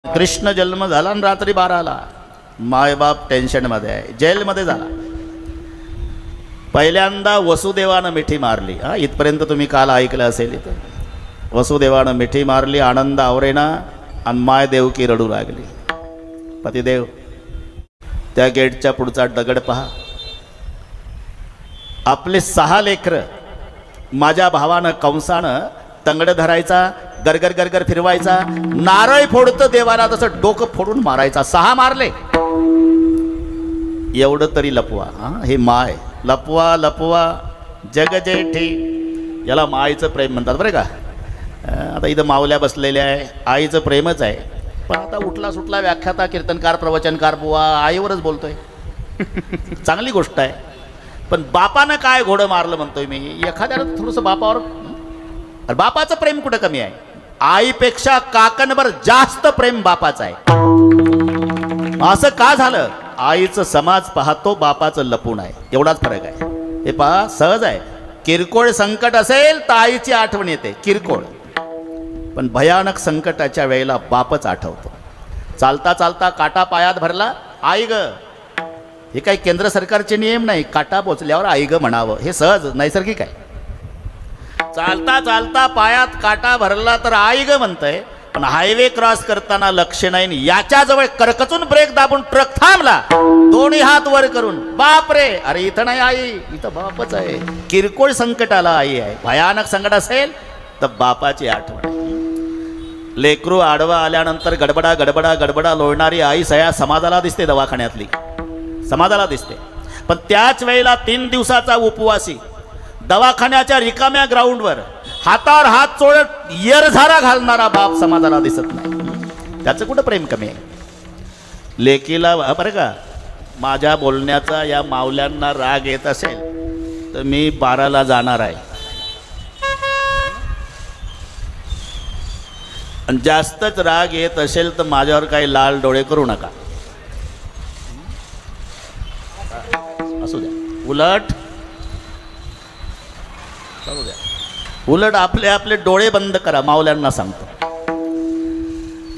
कृष्ण जन्म झाला आणि रात्री 12ला मायबाप टेन्शनमध्ये आहे, जेलमध्ये झाला. पहिल्यांदा वसुदेवानं मिठी मारली. इथपर्यंत तुम्ही काल ऐकलं असेल. इथं वसुदेवानं मिठी मारली, आनंद आवरेना आणि माय देवकी रडू लागली. पतिदेव त्या गेटच्या पुढचा दगड पहा. आपले 6 लेकरं माझ्या भावानं कंसानं तंगड धरायचा, गरगर गरगर फिरवायचा, नारळ फोडतं देवाला तसं डोकं फोडून मारायचा. 6 मारले. एवढं तरी लपवा. हे माय लपवा लपवा जग जेठी, याला माईचं प्रेम म्हणतात बरं का. आता इथं मावल्या बसलेल्या आहे, आईचं प्रेमच आहे. पण आता उठला सुटला व्याख्याता कीर्तनकार प्रवचनकार बुवा आईवरच बोलतोय. चांगली गोष्ट आहे. पण बापानं काय घोडं मारलं म्हणतोय मी. एखाद्याला थोडंसं बापावर, बापाचं प्रेम कुठं कमी आहे. आईपेक्षा काकणभर जास्त प्रेम बापाचं आहे. असं का झालं. आईचं समाज पाहतो, बापाचं लपून आहे. एवढाच फरक आहे. हे पहा सहज आहे. किरकोळ संकट असेल तर आईची आठवण येते, किरकोळ. पण भयानक संकटाच्या वेळेला बापच आठवतो. चालता चालता काटा पायात भरला, आई ग. हे काही केंद्र सरकारचे नियम नाही. काटा पोचल्यावर आई ग म्हणावं, हे सहज नैसर्गिक आहे. चालता चालता पायात काटा भरला तर आई ग म्हणतंय. पण हायवे क्रॉस करताना लक्ष नाही, याच्याजवळ करकचून ब्रेक दाबून ट्रक थांबला, दोन्ही हात वर करून बाप रे. अरे इथं नाही आई, इथं बापच आहे. किरकोळ संकटाला आई आहे. भयानक संकट असेल तर बापाची आठवण. लेकरू आडवा आल्यानंतर गडबडा गडबडा गडबडा लोळणारी आई सया समाजाला दिसते, दवाखान्यातली समाजाला दिसते. पण त्याच वेळेला 3 दिवसाचा उपवासी दवाखान्याच्या रिकाम्या ग्राउंडवर हातावर हात चोळत येरझारा घालणारा बाप समाजाला दिसत नाही. त्याचं कुठं प्रेम कमी आहे. लेकीला बरं का, माझ्या बोलण्याचा या मावल्यांना राग येत असेल तर मी 12ला जाणार आहे. आणि जास्तच राग येत असेल तर माझ्यावर काही लाल डोळे करू नका. असू द्या. उलट आपले आपले डोळे बंद करा, मावल्यांना सांगतो.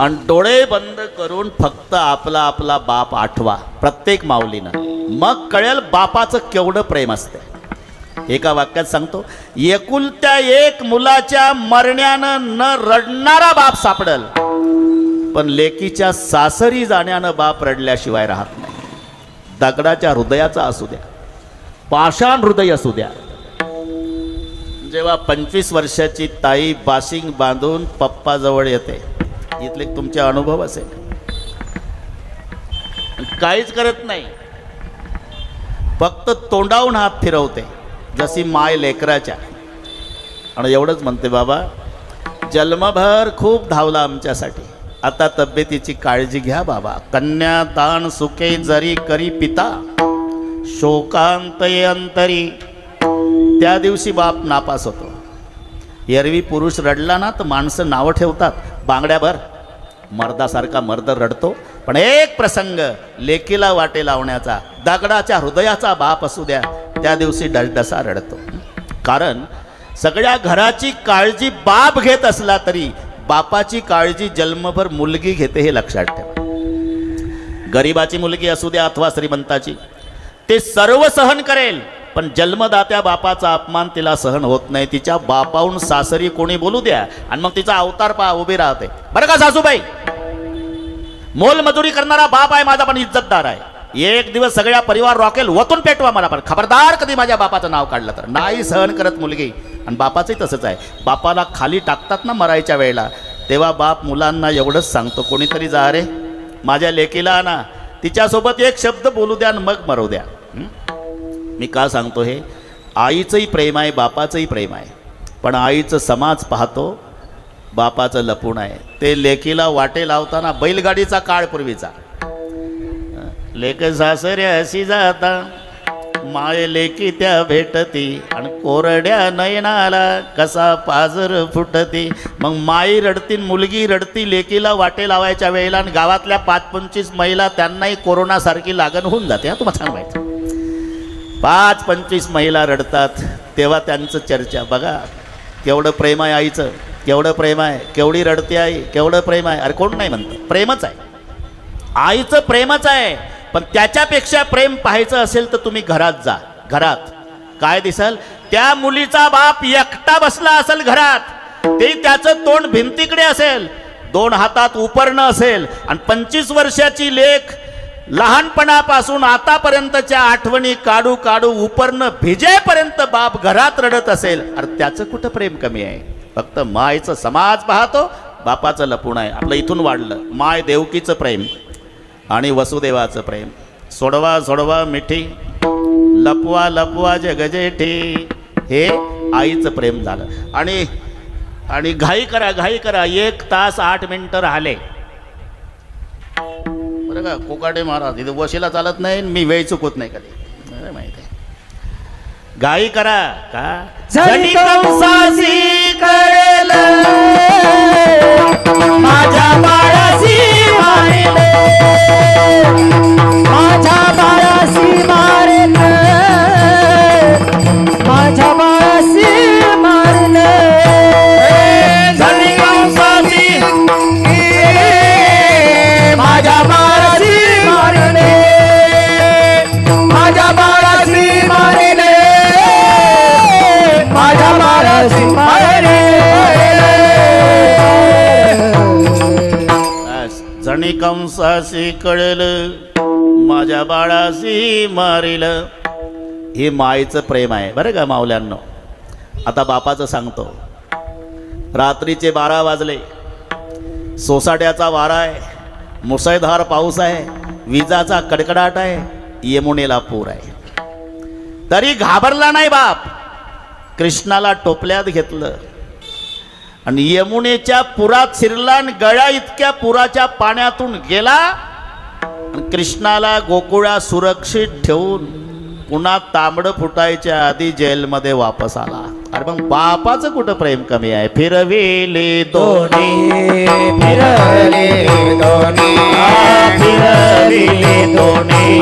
आणि डोळे बंद करून फक्त आपला आपला बाप आठवा प्रत्येक माऊलीनं. मग कळेल बापाचं केवढं प्रेम असते. एका वाक्यात सांगतो, एकुलत्या एक मुलाच्या मरण्यानं न रडणारा बाप सापडल, पण लेकीच्या सासरी जाण्यानं बाप रडल्याशिवाय राहत नाही. दगडाच्या हृदयाचा असू द्या, पाषाण हृदय असू द्या. जेव्हा 25 वर्षाची ताई बाशिंग बांधून पप्पाजवळ येते, इथले तुमचे अनुभव असेल. काहीच करत नाही, फक्त तोंडावून हात फिरवते जशी माय लेकराच्या. आणि एवढंच म्हणते, बाबा जन्मभर खूप धावला आमच्यासाठी, आता तब्येतीची काळजी घ्या बाबा. कन्यादान सुखे जरी करी पिता, शोकांतये अंतरी. त्या दिवशी बाप नापास होतो. एरवी पुरुष रडला ना तर माणसं नावं ठेवतात बांगड्याभर, मर्दासारखा मर्द रडतो. पण एक प्रसंग लेकीला वाटे लावण्याचा, दगडाच्या हृदयाचा बाप असू द्या, त्या दिवशी डसडसा रडतो. कारण सगळ्या घराची काळजी बाप घेत असला तरी बापाची काळजी जन्मभर मुलगी घेते, हे लक्षात ठेवा. गरिबाची मुलगी असू द्या अथवा श्रीमंताची, ते सर्व सहन करेल. पण जन्मदात्या बापाचा अपमान तिला सहन होत नाही. तिच्या बापाहून सासरी कोणी बोलू द्या आणि मग तिचा अवतार पहा उभी राहते. बरं का सासूबाई, मोलमजुरी करणारा बाप आहे माझा, पण इज्जतदार आहे. एक दिवस सगळ्या परिवार रॉकेल वतून पेटवा मला, पण खबरदार कधी माझ्या बापाचं नाव काढलं तर. नाही सहन करत मुलगी. आणि बापाचंही तसंच आहे. बापाला खाली टाकतात ना मरायच्या वेळेला, तेव्हा बाप मुलांना एवढंच सांगतो, कोणीतरी जा रे माझ्या लेकीला आणा, तिच्यासोबत एक शब्द बोलू द्या आणि मग मरू द्या. मी का सांगतो हे. आईचंही प्रेम आहे, बापाचंही प्रेम आहे. पण आईचं समाज पाहतो, बापाचं लपून आहे. ते लेकीला वाटे लावताना बैलगाडीचा काळ पूर्वीचा, लेक सासरे अशी जाता, माय लेकी त्या भेटती, आणि कोरड्या नयनाला कसा पाजर फुटती. मग माई रडती, मुलगी रडती लेकीला वाटे लावायच्या वेळेला. आणि गावातल्या 5-25 महिला त्यांनाही कोरोनासारखी लागण होऊन जाते. तुम्हाला सांगायचं, 5-25 महिला रडतात तेव्हा त्यांचं चर्चा. बघा केवढं प्रेम आहे आईचं. केवढं प्रेम आहे, केवढी रडते आई, केवढं प्रेम आहे. अरे कोण नाही म्हणतं, प्रेमच आहे, आईचं प्रेमच आहे. पण त्याच्यापेक्षा प्रेम पाहायचं असेल तर तुम्ही घरात जा. घरात काय दिसल, त्या मुलीचा बाप एकटा बसला असेल घरात, ते त्याचं तोंड भिंतीकडे असेल, 2 हातात उपरणं असेल, आणि 25 वर्षाची लेक लहानपणापासून आतापर्यंतच्या आठवणी काढू काढू उपरणं भिजेपर्यंत बाप घरात रडत असेल. अरे त्याचं कुठं प्रेम कमी आहे. फक्त मायचं समाज पाहतो, बापाचं लपूण आहे. आपलं इथून वाढलं. माय देवकीचं प्रेम आणि वसुदेवाचं प्रेम. सोडवा सोडवा मिठी, लपवा लपवा जगजेठी, हे आईचं प्रेम झालं. आणि घाई करा, घाई करा, 1 तास 8 मिनिटं राहिले बरं का. कोकाटे महाराज इथे वशीला चालत नाही, मी वेळ चुकत नाही कधी, माहिती आहे. घाई करा का जरी कंसासी करेल माझ्या बाळासी मारेल, माझ्या बाळासी मारेल, माझ्या बाळासी मारेल. जरी कंसासी माझ्या बाळासी मारेल, माझ्या बाळासी मारेल, माझ्या बाळासी मारेल. जणी कंसासी कळेल माझ्या बाळासी मारेल. हे मायचं प्रेम आहे बरं का माऊल्यांनो. आता बापाचं सांगतो. रात्रीचे 12 वाजले, सोसाट्याचा वारा आहे, मुसळधार पाऊस आहे, विजाचा कडकडाट आहे, यमुनेला पूर आहे. तरी घाबरला नाही बाप. कृष्णाला टोपल्यात घेतलं आणि यमुनेच्या पुरात शिरला आणि गळा इतक्या पुराच्या पाण्यातून गेला आणि कृष्णाला गोकुळा सुरक्षित ठेवून पुन्हा तांबडं फुटायच्या आधी जेलमध्ये वापस आला. अरे मग बापाचं कुठं प्रेम कमी आहे. फिरविले दोन्ही, फिरविले दोन्ही, फिरविले दोन्ही,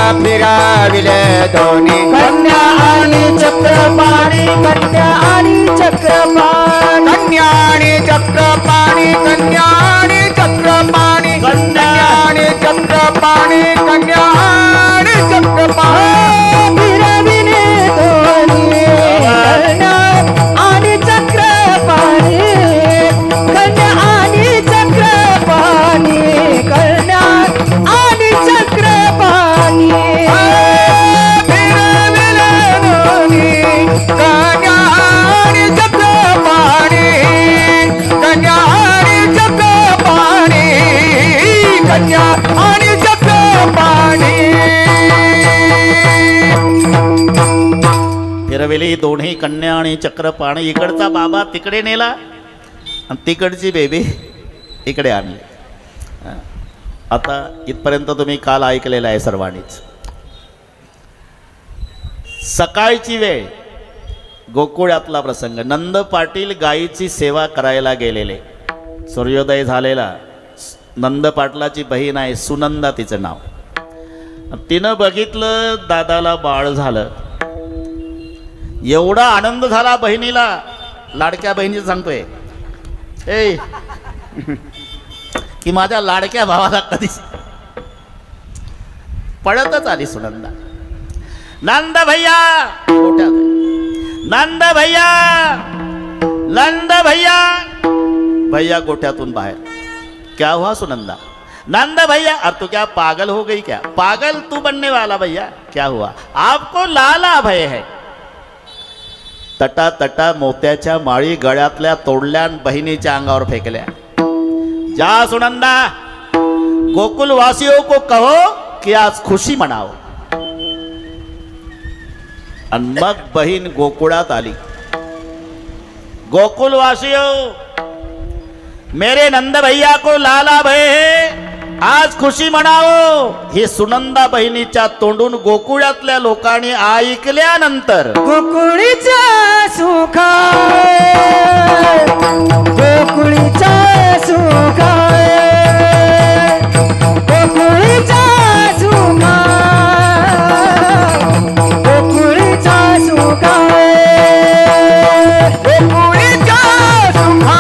फिरविले दोन्ही. कन्या आणि चक्रपाणी, कन्या आणि चक्रपाणी, कन्या आणि चक्रपाणी, कन्या आणि चक्रपाणी, कन्या आणि चक्रपाणी, कन्या आणि चक्रपाणी. फिरविले दोन्ही, कन्या आणि चक्रपाणी, कन्या आणि चक्रपाणी, कन्या आणि चक्रपाणी. फिरविले दोन्ही, कन्या आणि चक्रपाणी, कन्या आणि चक्रपाणी, कन्या आणि चक्रपाणी. फिरविली दोन्ही कन्या आणि चक्रपाणी. इकडचा बाबा तिकडे नेला आणि तिकडची बेबी इकडे आणली. आता इथपर्यंत तुम्ही काल ऐकलेलं आहे सर्वांनीच. सकाळची वेळ, गोकुळातला प्रसंग. नंद पाटील गायीची सेवा करायला गेलेले. सूर्योदय झालेला. नंद पाटलाची बहीण आहे सुनंदा, तिचं नाव. तिनं बघितलं दादाला बाळ झालं. एवढा आनंद झाला बहिणीला. लाडक्या बहिणीचं सांगतोय ए की माझ्या लाडक्या भावाला कधी पळतच आली सुनंदा. नंद भैया गोठ्यात, नंद भैया, नंद भैया. भैया गोठ्यातून बाहेर. क्या हुआ सुनंदा? नंद भैया. अब तो क्या पागल हो गई क्या? पागल तू बनने वाला भैया. क्या हुआ? आपको लाला भय है. तटा तटा मोत्याच्या माळी गळ्यातल्या तोडल्या बहिणीच्या अंगावर फेकल्या. जा सुनंदा, गोकुलवासियों को कहो कि आज खुशी मनाओ. आणि मग बहीण गोकुळात आली. गोकुलवासियों, मेरे नंद भैया को लाला भय है, आज खुशी मनाओ. ही सुनंदा बहिणीच्या तोंडून गोकुळातल्या लोकांनी ऐकल्यानंतर गोकुळीचा सुखा, गोकुळीचा सुखा, गोकुळीचा सुखा, गोकुळीचा सुखा, गोकुळीचा सुखा,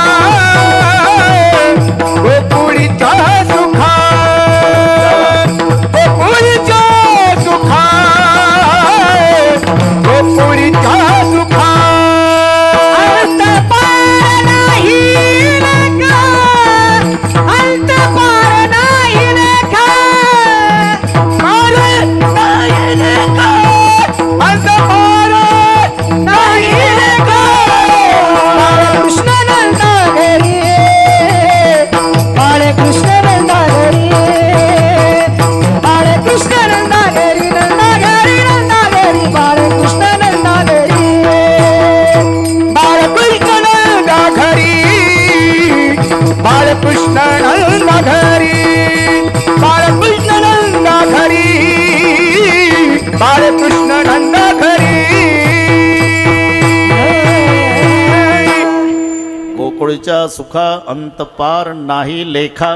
मुळच्या सुखा अंतपार नाही लेखा.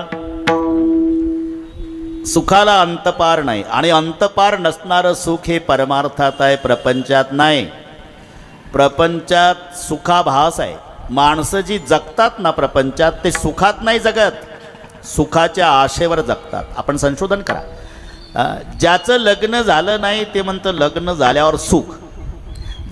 सुखाला अंतपार नाही आणि अंतपार नसणारं सुख हे परमार्थात आहे, प्रपंचात नाही. प्रपंचात सुखाभास आहे. माणसं जी जगतात ना प्रपंचात ते सुखात नाही जगत, सुखाच्या आशेवर जगतात. आपण संशोधन करा. ज्याचं लग्न झालं नाही ते म्हणतं लग्न झाल्यावर सुख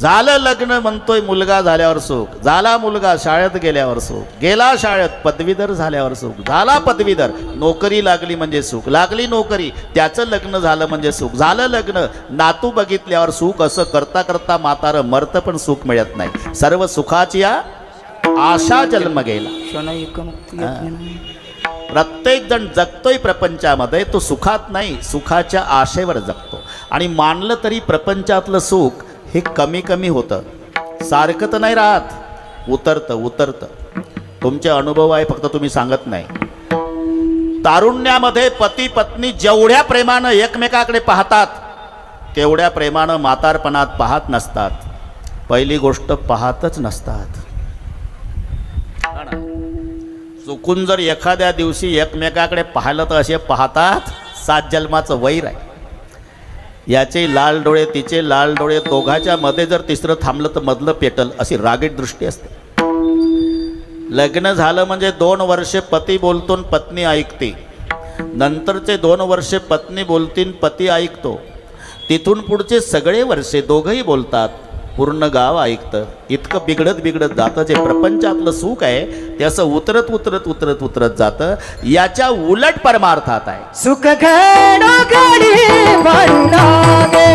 झालं, लग्न म्हणतोय मुलगा झाल्यावर सुख झाला, मुलगा शाळेत गेल्यावर सुख गेला, शाळेत पदवीधर झाल्यावर सुख झाला, पदवीधर नोकरी लागली म्हणजे सुख लागली, नोकरी त्याचं लग्न झालं म्हणजे सुख झालं, लग्न नातू बघितल्यावर सुख. असं करता करता म्हातारं मरतं पण सुख मिळत नाही. सर्व सुखाची आशा जन्म गेला. प्रत्येक जण जगतोय प्रपंचामध्ये, तो सुखात नाही सुखाच्या आशेवर जगतो. आणि मानलं तरी प्रपंचातलं सुख हे कमी कमी होतं, सारखं तर नाही राहत, उतरतं. तुमचे अनुभव आहे, फक्त तुम्ही सांगत नाही. तारुण्यामध्ये पती पत्नी जेवढ्या प्रेमानं एकमेकाकडे पाहतात तेवढ्या प्रेमानं म्हातारपणात पाहत नसतात. पहिली गोष्ट पाहतच नसतात. चुकून जर एखाद्या दिवशी एकमेकाकडे पाहिलं तर असे पाहतात 7 जन्माचं वैर आहे. याचे लाल डोळे तिचे लाल डोळे, दोघाच्या मध्ये जर तिसरं थांबलं तर मधलं पेटल, अशी रागीट दृष्टी असते. लग्न झालं म्हणजे 2 वर्षे पती बोलतो पत्नी ऐकते, नंतरचे 2 वर्षे पत्नी बोलतीन पती ऐकतो, तिथून पुढचे सगळे वर्षे दोघंही बोलतात, पूर्ण गाव ऐकतं. इतकं बिघडत जातं. जे प्रपंचातलं सुख आहे ते असं उतरत जातं. याच्या उलट परमार्थात आहे. सुख घडो घडी वाढू लागे,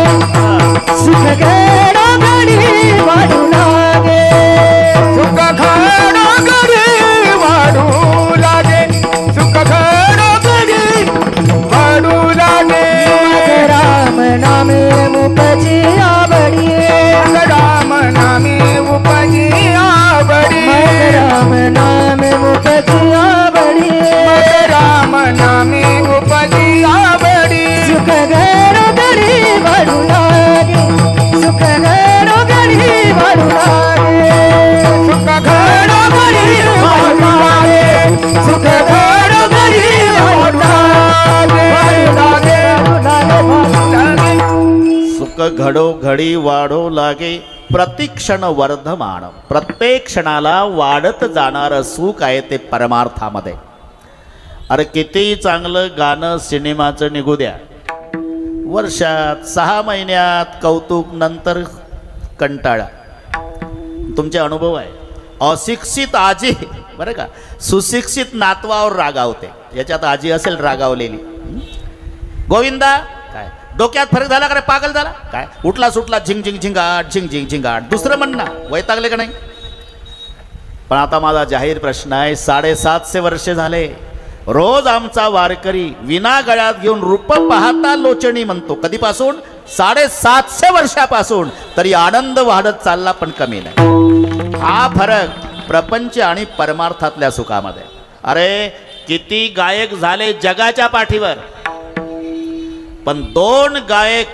सुख घडो घडी वाढू लागे, सुख घडो घडी वाढू लागे, सुख घडो घडी वाढू लागे. राम नामे मुपजी आवडी, राम नामे मुपजी आवडी, राम नामे मुपजी आवडी, राम नामे मुपजी आवडी. सुख घडो घडी वाढू लागे, सुख घडो घडी वाढू लागे, सुख घडो घडी वाढू लागे, सुख घडो घडी वाढू लागे, सुख घडोघडी वाढो लागे, प्रतिक्षण वर्धमान. प्रत्येक क्षणाला वाढत जाणारं सुख आहे ते परमार्थामध्ये. अरे किती चांगलं गाणं सिनेमाचं निघू द्या, वर्षात 6 महिन्यात कौतुक, नंतर कंटाळा. तुमचे अनुभव आहे. अशिक्षित आजी बरं का सुशिक्षित नातवावर रागावते. याच्यात आजी असेल रागावलेली. गोविंदा काय डोक्यात फरक झाला का रे, पागल झाला काय, उठला सुटला झिंग झिंग झिंगाट झिंग झिंग झिंगाट. दुसरं म्हणणं वैतागले का नाही. पण आता माझा जाहीर प्रश्न आहे, 750 वर्षे झाले रोज आमचा वारकरी विना गळ्यात घेऊन रूप पाहता लोचणी म्हणतो. कधीपासून? 750 वर्षापासून. तरी आनंद वाढत चालला पण कमी नाही. हा फरक प्रपंच आणि परमार्थातल्या सुखामध्ये. अरे किती गायक झाले जगाच्या पाठीवर, पण 2 गायक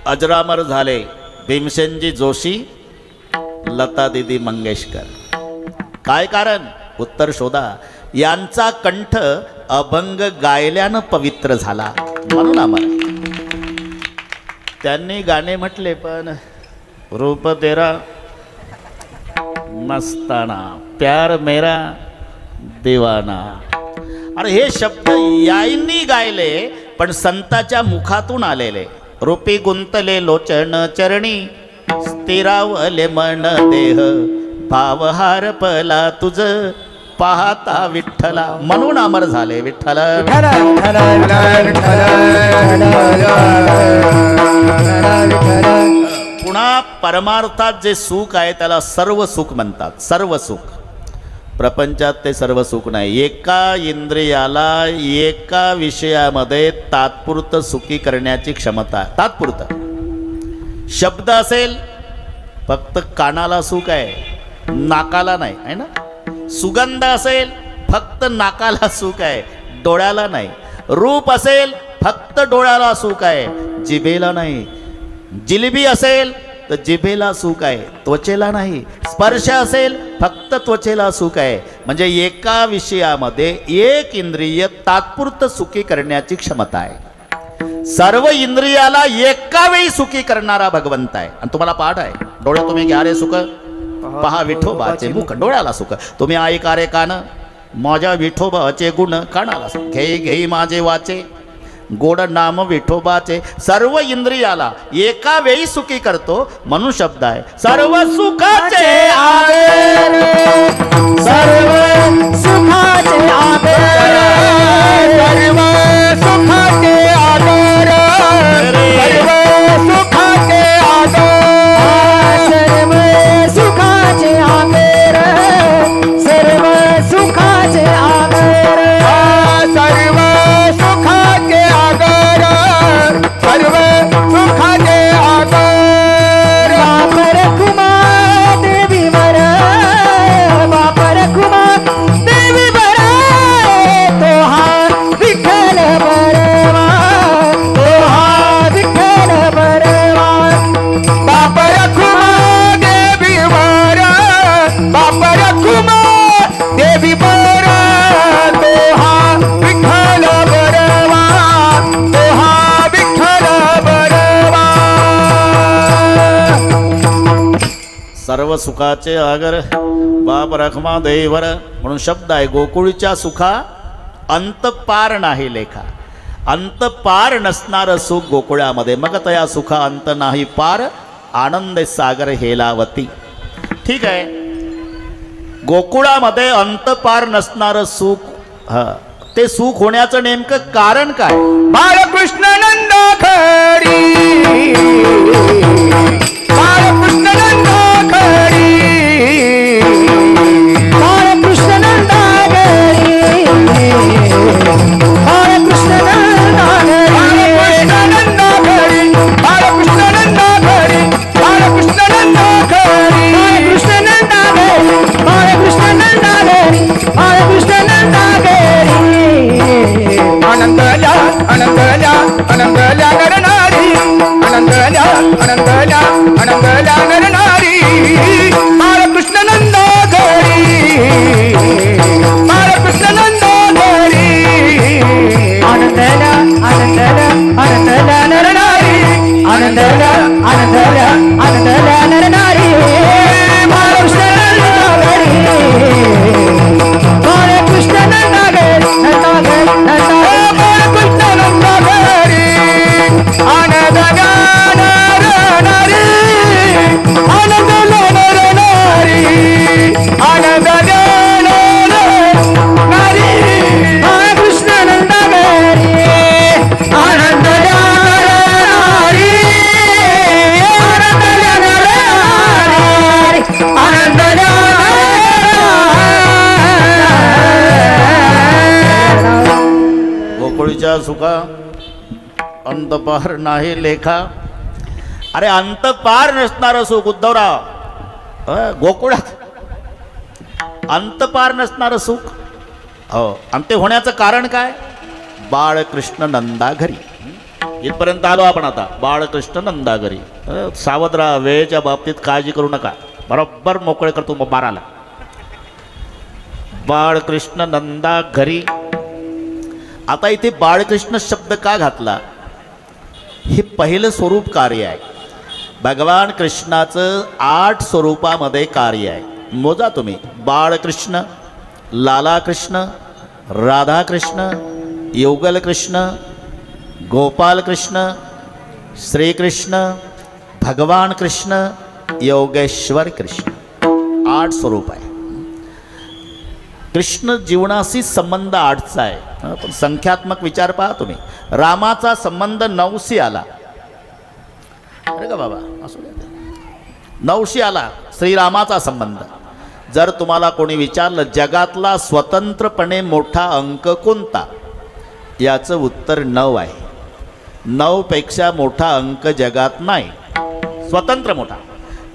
अजरामर झाले, भीमसेनजी जोशी, लता दीदी मंगेशकर. काय कारण? उत्तर शोधा. यांचा कंठ अभंग गायल्यानं पवित्र झाला. म्हणून आम्हाला त्यांनी गाणे म्हटले, पण रूप तेरा मस्ताना, प्यार मेरा दीवाना. अरे हे शब्द यांनी गायले पण संताच्या मुखातून आलेले. रूपी गुंतले लोचन चरणी, स्थिरावले मन देह, भावहार पला तुझ पाहता विठ्ठला. म्हणून अमर झाले विठ्ठल. पुन्हा परमार्थात जे सुख आहे त्याला सर्व सुख म्हणतात. सर्व सुख. प्रपंचात ते सर्व सुख नाही. एका इंद्रियाला एका विषयामध्ये तात्पुरतं सुखी करण्याची क्षमता. तात्पुरतं. शब्द असेल फक्त कानाला सुख आहे, नाकाला नाही, आहे ना. सुगंध असेल फक्त नाकाला सुख आहे, डोळ्याला नाही. रूप असेल फक्त डोळ्याला सुख आहे, जिभेला नाही. जिलेबी असेल तर जिभेला सुख आहे, त्वचेला नाही. स्पर्श असेल फक्त त्वचेला सुख आहे, म्हणजे एका विषयामध्ये एक इंद्रिय तात्पुरतं सुखी करण्याची क्षमता आहे. सर्व इंद्रियाला एका वेळी सुखी करणारा भगवंत आहे. आणि तुम्हाला पाठ आहे, डोळे तुम्ही घ्या रे सुख, पहा विठोबाचे मुख, डोळ्याला सुख. तुम्ही ऐका रे कान, माझ्या विठोबाचे गुण कानाला सुख. घेई घेई माझे वाचे, गोड नाम विठोबाचे. सर्व इंद्रियाला एका वेळी सुखी करतो म्हणून शब्द आहे सर्व सुखाचे आगर, सर्व सुखाचे आगर, सर्व सुखाचे आगर, सर्व सुखाचे आगर, सर्व सुखाचे आगर, सर्व सुखाचे आगर, सर्व सुखाचे आगर, सर्व सुखाचे आगर. बापर कुमा देवीवर, बापर कुमा देवीवर, तो हा विठ्ठल बरवा, तो हा विठ्ठल बरवा. बापर कुमा देवीवर, बापर कुमा देवीवर, तो हा विठ्ठल बरवा, तो हा विठ्ठल बरवा. सर्व सुखाचे आगर बाप रखमा देवर म्हणून शब्द आहे. गोकुळच्या सुखा अंत पार नाही लेखा. अंत पार नसणारं सुख गोकुळामध्ये, मग तया सुखा अंत नाही पार, आनंद सागर हेलावती. ठीक आहे, गोकुळामध्ये अंत पार नसणारं सुख, ते सुख होण्याचं नेमकं कारण काय? बाळकृष्ण नंदा खरी, बाळकृष्ण नंदा खरी, बाळकृष्ण नंदा खरी, बाळकृष्ण नंदा खरी, बाळकृष्ण नंदा खरी, बाळकृष्ण नंदा खरी, बाळकृष्ण नंदा खरी, बाळकृष्ण नंदा खरी, बाळकृष्ण नंदा खरी. आनंदल्या आनंदल्या आनंदल्या नरनारी, आनंदल्या आनंदल्या आनंदल्या नरनारी, बाळकृष्ण नंदा घरी, बाळकृष्ण नंदा घरी. आनंदल्या आनंदल्या आनंदल्या नरनारी, आनंदल्या आनंदल्या आनंदल्या नरनारी, बाळकृष्ण नंदा घरी, बाळकृष्ण नंदा घरी, नंदा घरी, नंदा बाळकृष्ण नंदा घरी. आनंदल्या नरनारी, आनंदल्या नरनारी, आनंदल्या नरनारी, बाळकृष्ण नंदा घरी, आनंदल्या नरनारी, आनंदल्या नरनारी, आनंदल्या गोकुळीच्या सुखा अंत पार नाही लेखा. अरे अंत पार नसणारं सुख उद्धवराव, गोकुळात अंत पार नसणारं सुख. हो, आणि ते होण्याचं कारण काय? बाळकृष्ण नंदा घरी. इथपर्यंत आलो आपण आता. बाळकृष्ण नंदा घरी. सावध राहा, वेळेच्या बाबतीत काळजी करू नका, बरोबर मोकळे करतो मग बाराला. बाळकृष्ण नंदा घरी. आता इथे बाळकृष्ण शब्द का घातला? हे पहिलं स्वरूप कार्य आहे. भगवान कृष्णाचं 8 स्वरूपामध्ये कार्य आहे. मोजा तुम्ही. बाळकृष्ण, लालाकृष्ण, राधाकृष्ण, युगलकृष्ण, गोपालकृष्ण, श्रीकृष्ण, भगवान कृष्ण, योगेश्वर कृष्ण. 8 स्वरूप आहे. कृष्ण जीवनाशी संबंध 8चा आहे. पण संख्यात्मक विचार पहा तुम्ही. रामाचा संबंध 9शी आला. अरे का बाबा, असू द्या. 9शी आला श्रीरामाचा संबंध. जर तुम्हाला कोणी विचारलं जगातला स्वतंत्रपणे मोठा अंक कोणता, याचं उत्तर 9 आहे. 9 पेक्षा मोठा अंक जगात नाही. स्वतंत्र मोठा.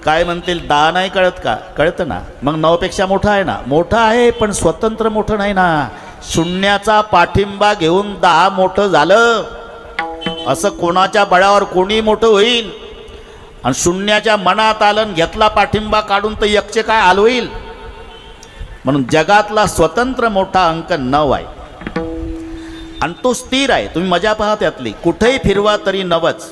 काय म्हणतील 10 नाही कळत का? कळतं ना. मग 9 पेक्षा मोठा आहे ना. मोठा आहे पण स्वतंत्र मोठं नाही ना. शून्याचा पाठिंबा घेऊन 10 मोठं झालं. असं कोणाच्या बळावर कोणी मोठं होईल. आणि शून्याच्या मनात आलं घेतला पाठिंबा काढून तर एकचे काय हाल होईल. म्हणून जगातला स्वतंत्र मोठा अंक 9 आहे आणि तो स्थिर आहे. तुम्ही मजा पहा त्यातली, कुठेही फिरवा तरी 9च.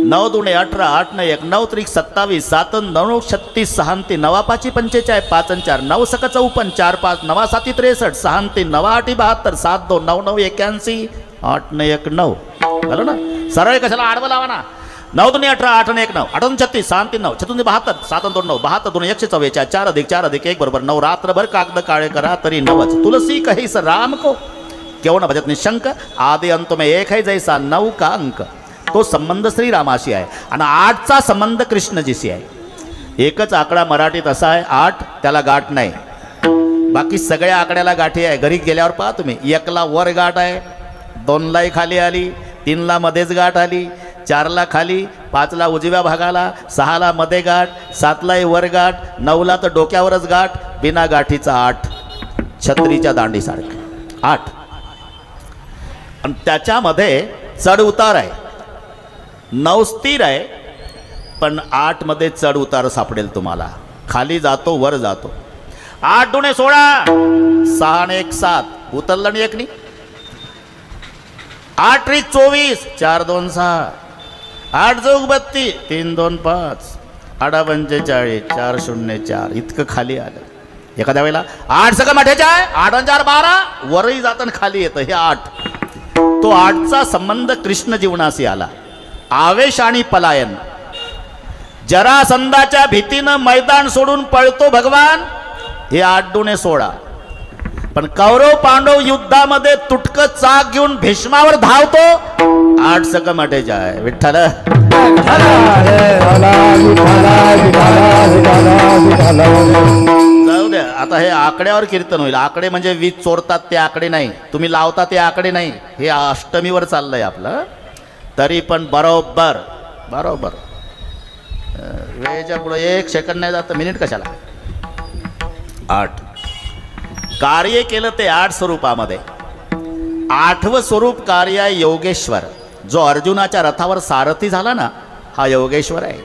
9 दुणे 18, 8 न 1 9 त्रिक 27, 7 9 36, 6 ते 9 5 45, 5 4 9 सक 54, 4 5 9 7 63, 6 ते 9 8 72, 7 2 9 9 81, 8 न 1 9. झालं ना? सरळ कशाला आडवं लावा ना. 9 दुणे 18, 8 न 1 9, 8 2 36, 6 3 9, 6 2 72, 7 2 9, 72 2 144, 4 अधिक 4 अधिक 1 बरोबर 9. रात्रभर कागद काळे करा तरी 9च. तुलसी कहीस राम को क्यों न भजत निशंक, आदि अंत में एक है जैसा 9 का अंक. तो संबंध श्रीरामाशी आहे आणि 8चा संबंध कृष्णजीशी आहे. एकच आकडा मराठीत असा आहे 8, त्याला गाठ नाही. बाकी सगळ्या आकड्याला गाठी आहे. घरी गेल्यावर पहा तुम्ही, 1ला वर गाठ आहे, 2लाही खाली आली, 3ला मध्येच गाठ आली, 4ला खाली, 5ला उजव्या भागाला, 6ला मध्ये गाठ, 7लाही वर गाठ, 9ला तर डोक्यावरच गाठ. बिना गाठीचा 8, छत्रीच्या दांडीसारखं 8. आणि त्याच्यामध्ये चढ उतार आहे. 9 स्थिर आहे, पण 8 मध्ये चढ उतार सापडेल तुम्हाला. खाली जातो वर जातो. 8 दुणे 16, 6 न 1 7, उतरलं आणि 1 नी. 8 त्रिक 24, 4 2 6, 8 जोग 32, 3 2 5, 8 45, 4 0 4. इतकं खाली आलं. एखाद्या वेळेला 8 सगळं मठायचं आहे, 8 4 12, वरही जाताना खाली येतं. हे 8. तो 8चा संबंध कृष्ण जीवनाशी आला. आवेश आणि पलायन. जरासंधाच्या भीतीनं मैदान सोडून पळतो भगवान, हे 8 दुणे 16. पण कौरव पांडव युद्धामध्ये तुटकं चाक घेऊन भीष्मावर धावतो, 8 सक मटेज आहे. विठ्ठल जाऊ द्या. आता हे आकड्यावर कीर्तन होईल. आकडे म्हणजे वीज चोरतात ते आकडे नाही, तुम्ही लावता ते आकडे नाही. हे अष्टमीवर चाललंय आपलं. तरी पण बरोबर बरोबर वेळेच्या पुढे 1 सेकंद नाही जात, मिनिट कशाला. 8 कार्य केलं ते 8 स्वरूपामध्ये. 8वं स्वरूप कार्य आहे योगेश्वर. जो अर्जुनाच्या रथावर सारथी झाला ना, हा योगेश्वर आहे.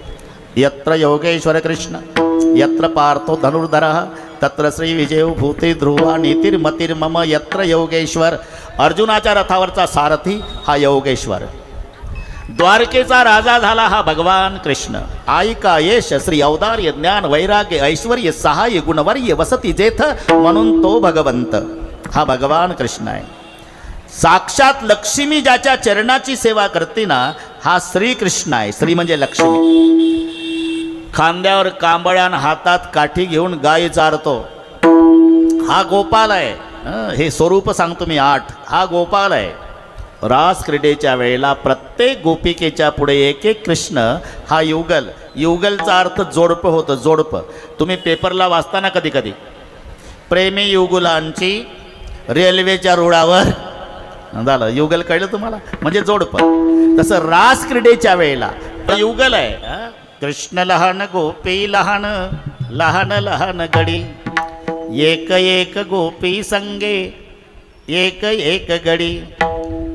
यत्र योगेश्वर कृष्ण यत्र पार्थो धनुर्धरः तत्र श्री विजयो भूती ध्रुवा नीतिर्मतिर्मम. यत्र योगेश्वर, अर्जुनाच्या रथावरचा सारथी हा योगेश्वर. द्वारकेचा राजा झाला हा भगवान कृष्ण. आईका यश श्री औदार्य ज्ञान वैराग्य ऐश्वर्य सहाय्य गुणवर्य वसती जेथ, म्हणून तो भगवंत हा भगवान कृष्ण आहे. साक्षात लक्ष्मी ज्याच्या चरणाची सेवा करते ना, हा श्रीकृष्ण आहे. श्री म्हणजे लक्ष्मी. खांद्यावर कांबळ्यान हातात काठी घेऊन गाय चारतो, हा गोपाल आहे. हे स्वरूप सांगतो मी 8. हा गोपाल आहे. रास क्रीडेच्या वेळेला प्रत्येक गोपिकेच्या पुढे एक एक कृष्ण हा युगल. युगलचा अर्थ जोडपं होतं. जोडपं तुम्ही पेपरला वाचताना कधी कधी, प्रेमी युगुलांची रेल्वेच्या रुळावर, झालं युगल. कळलं तुम्हाला? म्हणजे जोडपं. तसं रास क्रीडेच्या वेळेला युगल आहे. कृष्ण लहान गोपी लहान लहान लहान गडी, एक एक गोपी संगे एक एक गडी.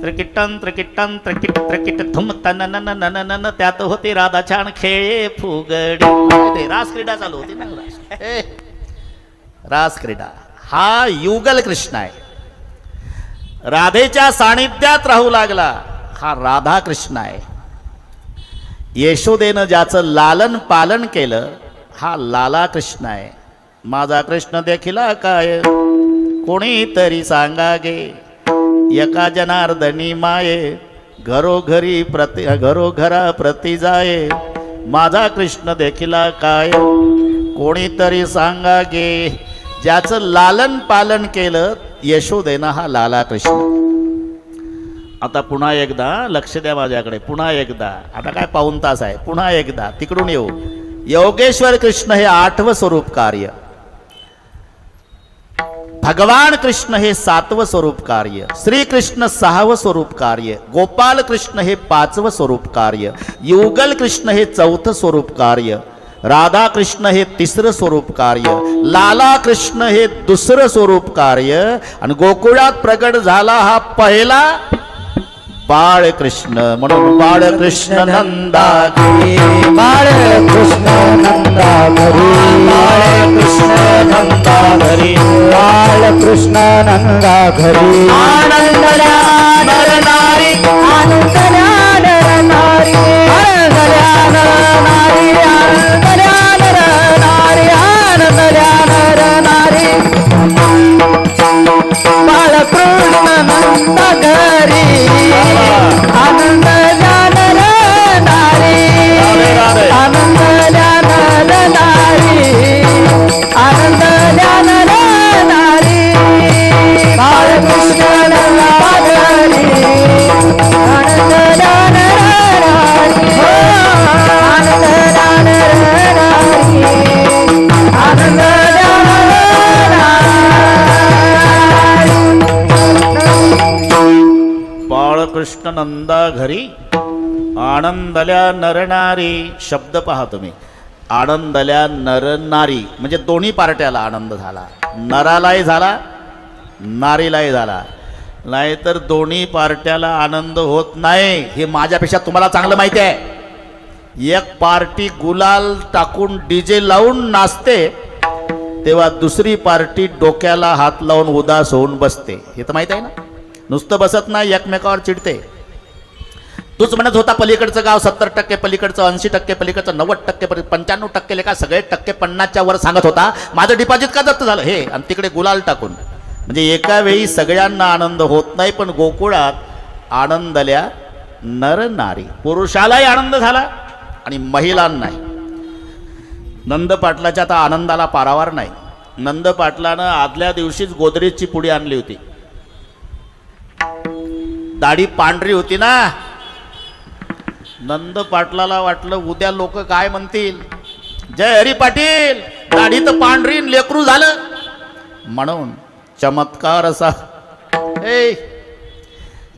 त्रिकिटन त्रिकिटन त्रिकिट त्रिकिट थुम तन नन नन नन, त्यात होती राधा छान खेळे फुगडी. रास क्रीडा चालू होती ना. रास क्रीडा हा युगल कृष्ण आहे. राधेच्या सानिध्यात राहू लागला हा राधा कृष्ण आहे. यशोदेनं ज्याचं लालन पालन केलं हा लाला कृष्ण आहे. माझा कृष्ण देखिला काय कोणीतरी सांगा गे, एका जनार्दनी माये घरोघरी घरोघरा प्रति जाये. माझा कृष्ण देखिला काय कोणीतरी सांगा गे. ज्याचं लालन पालन केलं यशोदेनं हा लाला कृष्ण. आता पुन्हा एकदा लक्ष द्या माझ्याकडे. पुन्हा एकदा, आता काय पाऊण तास आहे, पुन्हा एकदा तिकडून येऊ. योगेश्वर कृष्ण हे 8वं स्वरूप कार्य, भगवान कृष्ण हे 7वं स्वरूप कार्य, श्रीकृष्ण 6वं स्वरूप कार्य, गोपाल कृष्ण हे 5वं स्वरूप कार्य, युगल कृष्ण हे 4थं स्वरूप कार्य, राधा कृष्ण हे 3रं स्वरूप कार्य, लाला कृष्ण हे 2रं स्वरूप कार्य, आणि गोकुळात प्रगट झाला हा पहिला बाळकृष्ण म्हणून बाळकृष्ण नंदा घरी बाळकृष्ण नंदा घरी बाळकृष्ण नंदा घरी बाळकृष्ण नंदा घरी आनंदल्या नर नारी आनंदल्या नर नारी आनंदल्या नर नारी आनंदल्या नर नारी आनंदल्या नर नारी बाळकृष्ण नंदा घरी आनंदल्या नर नारी आनंदल्या नर नारी आनंदल्या नर नारी बाळकृष्ण नंदा घरी आनंदल्या नर नारी हो आनंदल्या नर नारी आनंदल्या नर नारी बाळकृष्ण नंदा घरी आनंदल्या नरनारी. शब्द पहा तुम्ही, आनंदल्या नरनारी म्हणजे दोन्ही पार्ट्याला आनंद झाला, नरालाही झाला नारीलाही झाला. नाहीतर दोन्ही पार्ट्याला आनंद होत नाही हे माझ्यापेक्षा तुम्हाला चांगलं माहिती आहे. एक पार्टी गुलाल टाकून डीजे लावून नाचते तेव्हा दुसरी पार्टी डोक्याला हात लावून उदास होऊन बसते. हे तर माहित आहे ना. नुसतं बसत नाही, एकमेकावर चिडते. तूच म्हणत होता पलीकडचं गाव 70% पलीकडचं 80% पलीकडचं 90% 95% लेखा सगळे टक्के 50च्या वर सांगत होता. माझं डिपॉझिट का जप्त झालं हे, आणि तिकडे गुलाल टाकून. म्हणजे एका वेळी सगळ्यांना आनंद होत नाही. पण गोकुळात आनंदल्या नर नारी, पुरुषालाही आनंद झाला आणि महिलांनाही. नंद पाटलाच्या आता आनंदाला पारावार नाही. नंद पाटलानं आदल्या दिवशीच गोदरेजची पुडी आणली होती. दाढी पांढरी होती ना. नंद पाटलाला वाटलं उद्या लोक काय म्हणतील, जय हरी पाटील दाढी तर पांढरी लेकरू झालं. म्हणून चमत्कार असा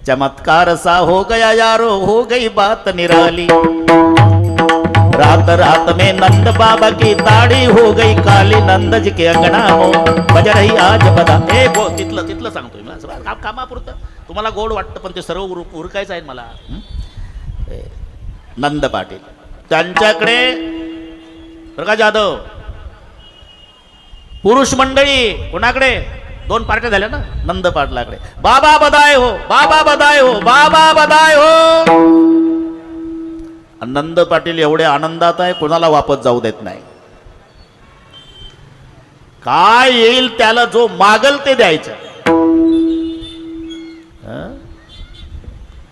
चमत्कार सा हो गया यारो, हो गई बात निराली. रात रात में नंद बाबा की दाढ़ी हो गई काली. नंद जी के अंगना हो बज रही आज बदा. गो तिथलं सांगतोय मला कामापुरतं. तुम्हाला गोड वाटतं पण ते सर्व उरकायचं आहे मला. नंद पाटील त्यांच्याकडे प्रकाश जाधव पुरुष मंडळी कोणाकडे 2 पार्ट्या झाल्या ना. नंद पाटलाकडे बाबा बधाय हो, बाबा बधाय हो, बाबा बधाय हो. नंद पाटील एवढे आनंदात आहे कोणाला वापस जाऊ देत नाही. काय येईल त्याला जो मागल ते द्यायचं.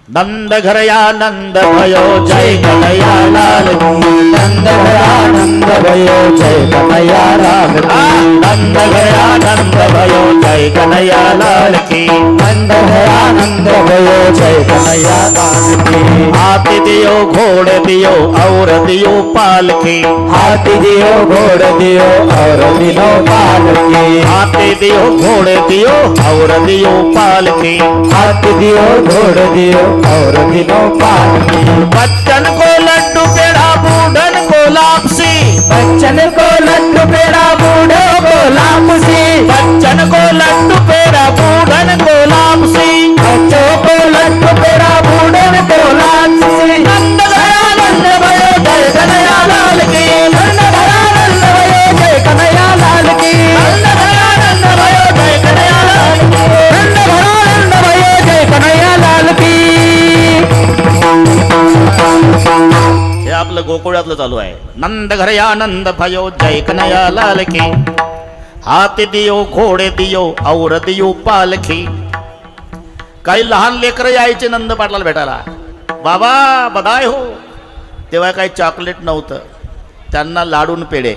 नंद घर या नंद भयो जय कन्हैया लाल की. नंद घरा नंद भयो जय कन्हैया लाल की. नंद घर या नंद भयो जय कन्हैया लाल की. नंद घरा नंद भयो जय कन्हैया लाल की. हाथी दियो घोड़े दियो और दियो पालकी. हाथी दियो घोड़ दियो और दिनो पालकी. हाथी दियो घोड़े दियो और दियो पालकी. हाथी दियो घोड़ दियो और दिनो पालकी. बच्चन को लड्डू पेड़ा बूढ़न को लापसी. बच्चन को लड्डू पेड़ा बूढ़ो को लापसी. बच्चन को लड्डू पेड़ा बूढ़न को लापसी. बच्चों को लड्डू पेड़ा बूढ़न को लापसी. नंद घरा नंद भयो जय कन्हैया लाल की. नंद घरा नंद भयो जय कन्हैया लाल की. नंद घरा नंद भयो जय कन्हैया लाल की. नंद घरा नंद भयो जय कन्हैया लाल की. हे आपलं गोकुळातलं चालू आहे. नंद घर या नंद भयो जय कन्हैया लाल की. हाती दियो घोडे दियो और दियो पालखी. काही लहान लेकरं यायचे नंद पाटलाला भेटायला. बाबा बधाय हो. तेव्हा काही चॉकलेट नव्हतं, त्यांना लाडून पेढे.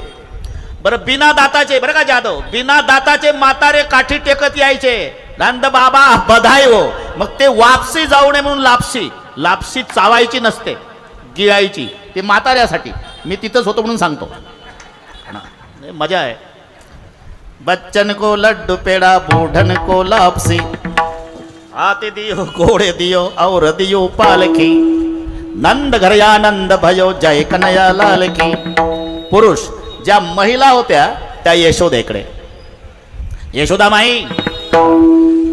बरं बिना दाताचे, बरं का जाधव, बिना दाताचे म्हातारे काठी टेकत यायचे. नंद बाबा बधाई हो. मग ते वापसी जाऊ नये म्हणून लापसी. लापसी चावायची नसते, गिळायची. ते म्हाताऱ्यासाठी. मी तिथंच होतो म्हणून सांगतो. मजा आहे. बच्चन को लड्डू पेड़ा बूढ़न को लापसी. हाथी दियो घोड़े दियो और दियो पालकी. नंद घर या नंद भयो जय कन्हैया लाल की. पुरुष ज्या महिला होत्या त्या यशोदेकडे. यशोदा माई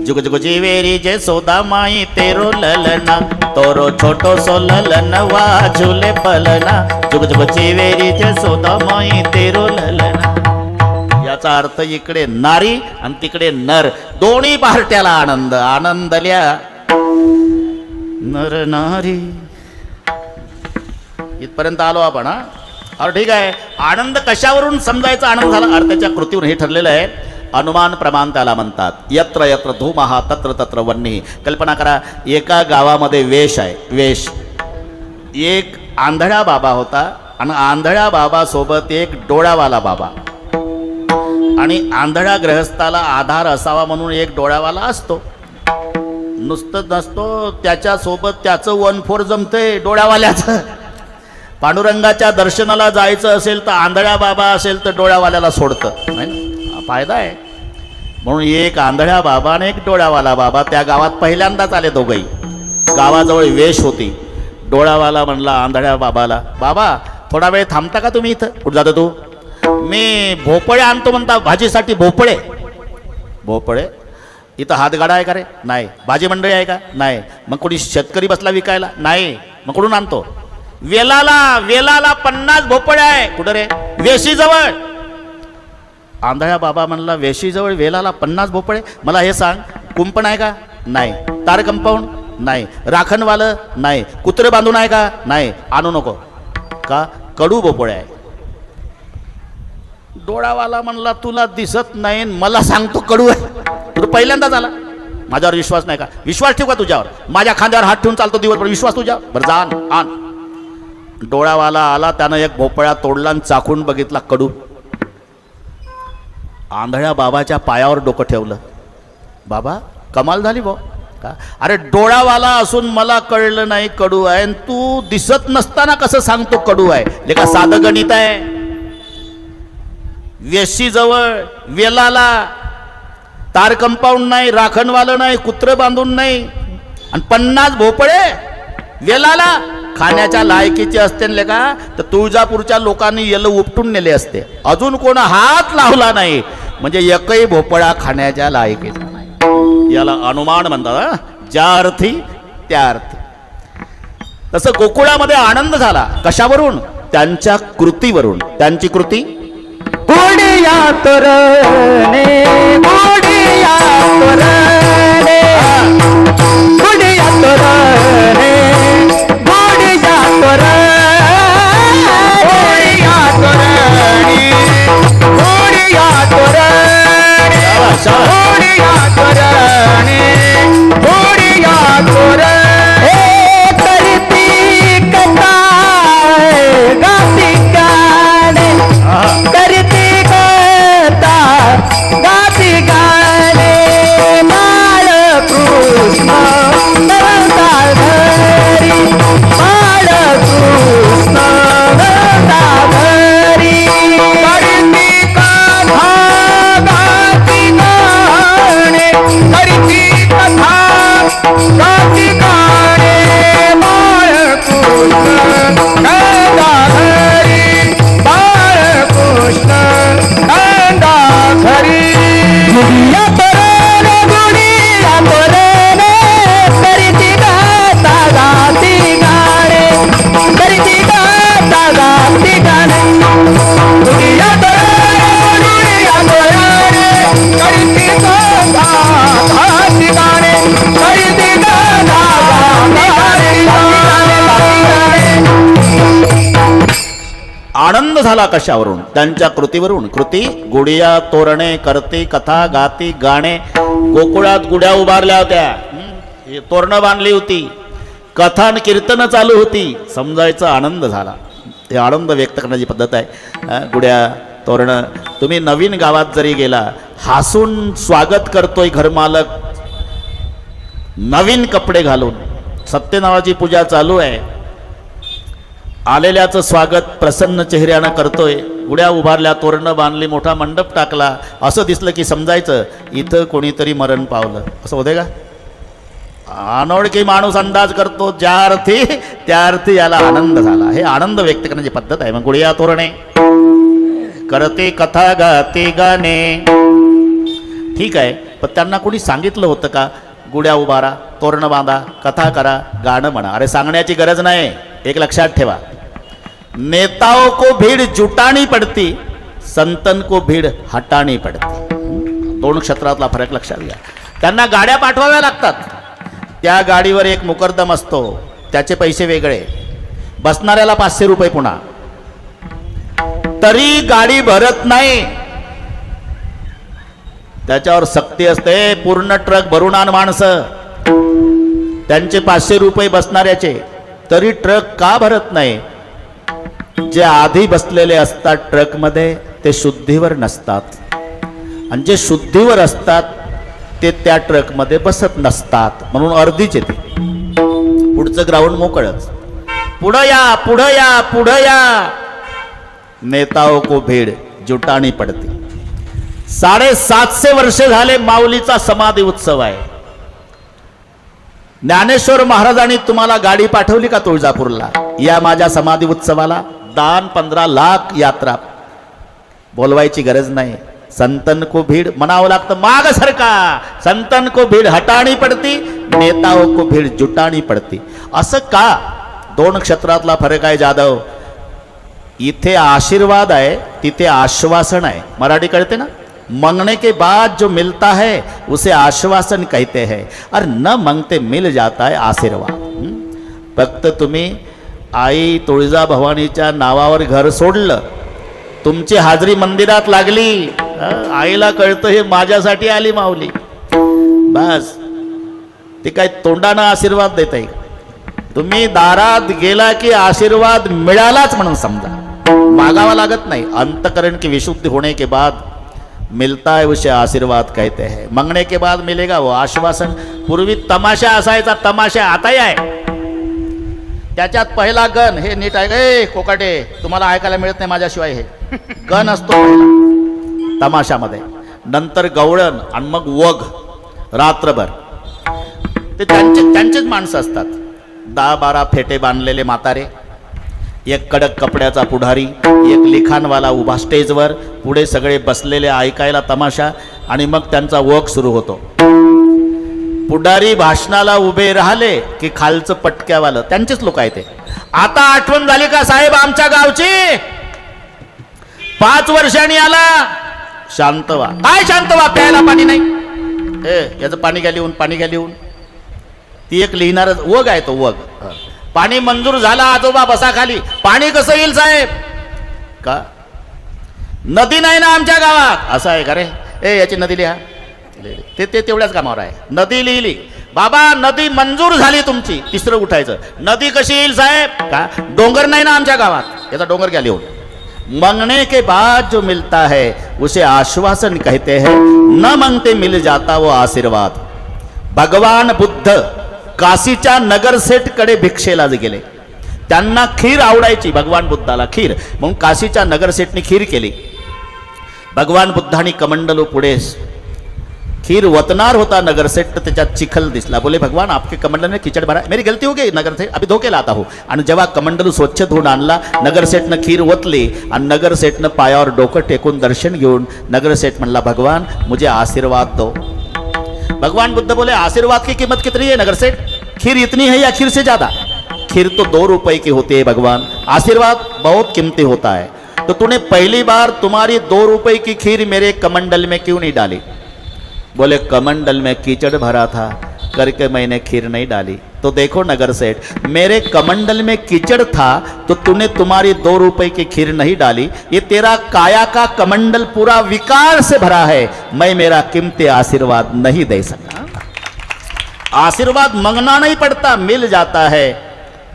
जुग जुग जीवेरी जे सोदा माई तेरो ललना तोरो छोटो सो ललनवा झूले पलना जुग जुग जीवेरी जे सोदा माई तेरो ललना. याचा अर्थ इकडे नारी आणि तिकडे नर, दोन्ही पार्ट्याला आनंद. आनंदल्या नर नारी. इथपर्यंत आलो आपण. हा अरे ठीक आहे. आनंद कशावरून समजायचा आनंद झाला? अर्थाच्या कृतीवर हे ठरलेलं आहे. अनुमान प्रमाण त्याला म्हणतात. यत्र यत्र धूमः तत्र तत्र वह्निः. कल्पना करा, एका गावामध्ये वेश आहे. वेश. एक आंधळा बाबा होता आणि आंधळ्या बाबासोबत एक डोळावाला बाबा. आणि आंधळ्या ग्रहस्थाला आधार असावा म्हणून एक डोळावाला असतो, नुसतं नसतो. त्याच्यासोबत त्याचं 1/4 जमते डोळ्यावाल्याचं. पांडुरंगाच्या दर्शनाला जायचं असेल तर आंधळ्या बाबा असेल तर डोळ्यावाल्याला सोडतं, नाही ना? हा फायदा आहे. म्हणून एक आंधळ्या बाबा आणि एक डोळ्यावाला बाबा त्या गावात पहिल्यांदाच आले दोघंही. गावाजवळ वेश होती. डोळावाला म्हणला आंधळ्या बाबाला, बाबा थोडा वेळ थांबता का तुम्ही इथं? कुठं जातो तू? मी भोपळे आणतो म्हणता भाजीसाठी. भोपळे? भोपळे इथं हातगाडा आहे का रे? नाही. भाजी मंडळी आहे का? नाही. मग कोणी शेतकरी बसला विकायला? नाही. मग कुठून आणतो? वेलाला. वेलाला 50 भोपळे आहे. कुठं रे? वेशीजवळ. आंधळ्या बाबा म्हणला वेशीजवळ वेलाला 50 भोपळे? मला हे सांग, कुंपण आहे का? नाही. तार कंपाऊंड? नाही. राखणवालं? नाही. कुत्रे बांधून आहे का? नाही. आणू नको. का? कडू भोपळे आहे. डोळावाला म्हणला तुला दिसत नाही, मला सांगतो कडू आहे. तू पहिल्यांदाच आला, माझ्यावर विश्वास नाही का? विश्वास ठेवू का तुझ्यावर? माझ्या खांद्यावर हात ठेवून चालतो दिवसभर, विश्वास तुझ्यावर? बरं जा आण. डोळावाला आला, त्यानं एक भोपळा तोडला आणि चाखून बघितला, कडू. आंधळ्या बाबाच्या पायावर डोकं ठेवलं. बाबा कमाल झाली भाऊ. का? अरे डोळावाला असून मला कळलं नाही कडू आहे, आणि तू दिसत नसताना कसं सांगतो कडू आहे? लेका साधं गणित आहे. वेशीजवळ वेलाला तार कंपाऊंड नाही, राखणवालं नाही, कुत्रे बांधून नाही, आणि 50 भोपळे वेलाला. खाण्याच्या लायकीचे असते ना का? तर तुळजापूरच्या लोकांनी येलं उपटून नेले असते. अजून कोण हात लावला नाही, म्हणजे एकही भोपळा खाण्याच्या लायकीचा नाही. याला अनुमान म्हणतात. ज्या अर्थी त्या अर्थी. तसं गोकुळामध्ये आनंद झाला. कशावरून? त्यांच्या कृतीवरून. त्यांची कृती. गुडिया तोरणे गुडिया तोरणे गुडिया तोरणे गुडिया तोरणे गुडिया तोरणे गुडिया तोरणे गुडिया तोरणे गुडिया तोरणे करती कथा गाती गाणे करती गाती गाणे बाळ कृष्ण नंदाधरी बाळ कृष्ण नंदाधरी करती कथा गाती गाणे करती कथा गाती गाणे बाळ कृष्ण नंदाधरी बाळ कृष्ण नंदाधरी. गुडिया तोरणे गुडिया तोरणे करती गाता गाती गाणे करती गाता गाती गाणे गुडिया तोरणे गुडिया तोरणे करती गाता गाती गाणे करती गाता गाती गाणे. आनंद झाला कशावरून? त्यांच्या कृतीवरून. कृती. गुडिया तोरणे करते कथा गाती गाणे. गोकुळात गुड्या उभारल्या होत्या, तोरणं बांधली होती, कथान कीर्तन चालू होती. समजायचा आनंद झाला. ते आनंद व्यक्त करण्याची पद्धत आहे. गुड्या तोरणं. तुम्ही नवीन गावात जरी गेला, हसून स्वागत करतोय घरमालक, नवीन कपडे घालून. सत्यनारायणाची पूजा चालू आहे, आलेल्याचं स्वागत प्रसन्न चेहऱ्यानं करतोय. गुड्या उभारल्या, तोरणं बांधली, मोठा मंडप टाकला, असं दिसलं की समजायचं इथं कोणीतरी मरण पावलं. असं होते का? अनोळखी माणूस अंदाज करतो, ज्या अर्थी त्या अर्थी याला आनंद झाला. हे आनंद व्यक्त करण्याची पद्धत आहे. मग गुडिया तोरणे करते कथा गाते गाणे. ठीक आहे. पण त्यांना कोणी सांगितलं होतं का गुड्या उभारा, तोरणं बांधा, कथा करा, गाणं म्हणा? अरे सांगण्याची गरज नाही. एक लक्षात ठेवा, नेताओं को भीड़ जुटानी पडती, संतन को भीड़ हटानी पडती. दोन क्षेत्रातला फरक लक्षात घ्या. त्यांना गाड्या पाठवाव्या लागतात. त्या गाडीवर एक मुकरदम असतो, त्याचे पैसे वेगळे, बसणाऱ्याला 500 रुपये पुन्हा, तरी गाडी भरत नाही. त्याच्यावर सक्ती असते, पूर्ण ट्रक भरून आण माणसं. त्यांचे 500 रुपये बसणाऱ्याचे, तरी ट्रक का भरत नाही? जे आधी बसलेले असतात ट्रकमध्ये ते शुद्धीवर नसतात, आणि जे शुद्धीवर असतात ते त्या ट्रकमध्ये बसत नसतात, म्हणून अर्धीच येते. पुढचं ग्राउंड मोकळच. पुढं या, पुढं या, पुढं या. नेताओं को भीड़ जुटानी पडती. 750 वर्ष झाले माऊलीचा समाधी उत्सव आहे. ज्ञानेश्वर महाराजांनी तुम्हाला गाडी पाठवली का तुळजापूरला या माझ्या समाधी उत्सवाला? दान 15 लाख यात्रा. बोलवायची गरज नाही. संतन को भीड़ म्हणावं लागतं, माग सरका. संतन को भीड़ हटानी पडती, नेताओं को भीड़ जुटानी पडती. असं का? दोन क्षेत्रातला फरक आहे जाधव. इथे आशीर्वाद आहे, तिथे आश्वासन आहे. मराठी कळते ना? मांगने के बाद जो मिलता है उसे आश्वासन कहते हैं, और न मांगते मिल जाता है आशीर्वाद. फक्त तुम्ही आई तुळजाभवानीच्या नावावर घर सोडलं, तुमची हाजरी मंदिरात लागली, आईला कळतं हे माझ्यासाठी आली माऊली, बस. ते काय तोंडानं आशीर्वाद देत आहे? तुम्ही दारात गेला की आशीर्वाद मिळालाच म्हणून समजा, मागावा लागत नाही. अंतकरण की विशुद्ध होने के बाद मिलता है उसे आशीर्वाद कहते हैं. मांगने के बाद मिलेगा वो आश्वासन. पूर्वी तमाशा असायचा, तमाशा आताही आहे. त्याच्यात पहिला गण, हे नीट आहे, ए कोकाटे तुम्हाला ऐकायला मिळत नाही माझ्याशिवाय, हे गण असतो पहिला तमाशामध्ये. नंतर गवळण आणि मग वग रात्रभर. ते त्यांचेच माणसं असतात. 10-12 फेटे बांधलेले म्हातारे, एक कडक कपड्याचा पुढारी, एक लिखाणवाला उभा स्टेजवर, पुढे सगळे बसलेले ऐकायला तमाशा, आणि मग त्यांचा वग सुरू होतो. पुढारी भाषणाला उभे राहिले की खालचं पटक्यावालं, त्यांचेच लोक आहेत ते. आता आठवण झाली का साहेब आमच्या गावची? 5 वर्षांनी आला. शांत व्हा. काय शांत व्हा? प्यायला पाणी नाही. याचं पाणी घ्या लिहून, पाणी घ्या लिहून. ती एक लिहिणार वग आहे तो वग. पाणी मंजूर झाला आजोबा बसा खाली. पाणी कसं येईल साहेब? का नदी नाही ना आमच्या गावात? असं आहे का रे? याची नदी लिहा. ते तेवढ्याच कामावर आहे. नदी लिहिली. बाबा नदी मंजूर झाली तुमची. तिसरं उठायचं. नदी कशी येईल साहेब? का डोंगर नाही ना आमच्या गावात? याचा डोंगर घ्या लिहून. मांगने के बाद जो मिलता है उसे आश्वासन कहते हैं, न मांगते मिल जाता वो आशीर्वाद. भगवान बुद्ध काशीच्या नगरसेठकडे भिक्षेला गेले. त्यांना खीर आवडायची, भगवान बुद्धाला खीर, म्हणून काशीच्या नगरसेठनी खीर केली. भगवान बुद्धानी कमंडलू पुढे खीर वतनार होता नगरसेठ, तर त्याच्यात चिखल दिसला. बोले भगवान आपके कमंडल में कीचड़ भरा, मेरी गलती हो गई नगरसेठ, अभी धो के लाता हूँ. आणि जेव्हा कमंडलू स्वच्छ धुवून आणला, नगरसेठनं खीर वतली, आणि नगरसेठनं पायावर डोकं टेकून दर्शन घेऊन नगरसेठ म्हणला भगवान मुझे आशीर्वाद दो. भगवान बुद्ध बोले आशीर्वाद की कीमत कितनी है नगरसेठ? खीर इतनी है या खीर से ज्यादा? खीर तो 2 रुपए की होती है भगवान, आशीर्वाद बहुत कीमती होता है. तो तूने पहली बार तुम्हारी 2 रुपए की खीर मेरे कमंडल में क्यों नहीं डाली? बोले कमंडल में कीचड़ भरा था करके मैंने खीर नहीं डाली. तो देखो नगर सेठ, मेरे कमंडल में कीचड़ था तो तूने तुम्हारी 2 रुपए की खीर नहीं डाली. ये तेरा काया का कमंडल पूरा विकार से भरा है. मैं मेरा कीमती आशीर्वाद नहीं दे सका. आशीर्वाद मांगना नहीं पड़ता, मिल जाता है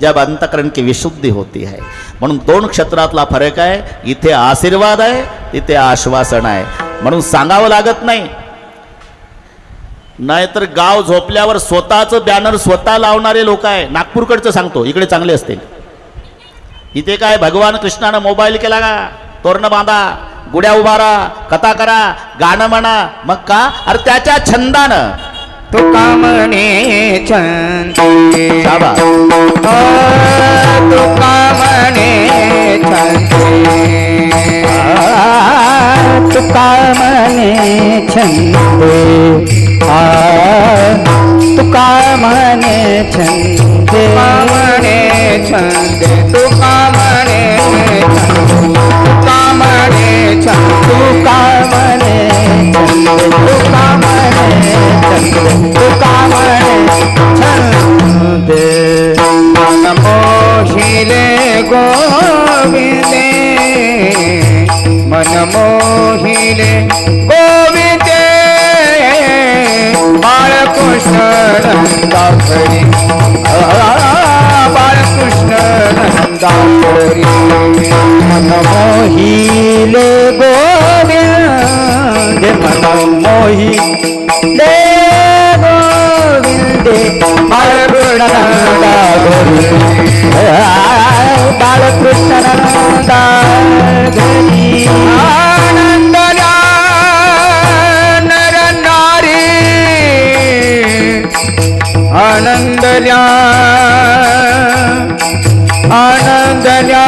जब अंतकरण की विशुद्धि होती है. म्हणून 2 क्षेत्रातला फरक आहे. इथे आशीर्वाद आहे, इथे आश्वासन आहे. म्हणून सांगावं लागत नाही. नाहीतर गाव झोपल्यावर स्वतःचं बॅनर स्वतः लावणारे लोक आहे. नागपूरकडचं सांगतो, इकडे चांगले असतील. इथे काय भगवान कृष्णानं मोबाईल केला का? तोरण बांधा, गुड्या उभारा, कथा करा, गाणं म्हणा. मग का? अरे त्याच्या छंदानं तुका म्हणे छंदी शाबास. तुका म्हणे छंदी तुका म्हणे छंदे तुका म्हणे छंदे म्हणे छंदे तुका म्हणे तुका म्हणे तुका म्हणे तुका म्हणे तुका म्हणे छंदे मन मोहिले गोविंदे मन मोहिले गोविंदे बाळकृष्ण नंदाकरी बाळकृष्ण नंदाकरी मन मोहिले गोविंदे मन मोहिले गोविंदे बाळकृष्ण नंदाकरी बाळकृष्ण नंदाकरी आनंदल्या नर नारी आनंदल्या आनंदल्या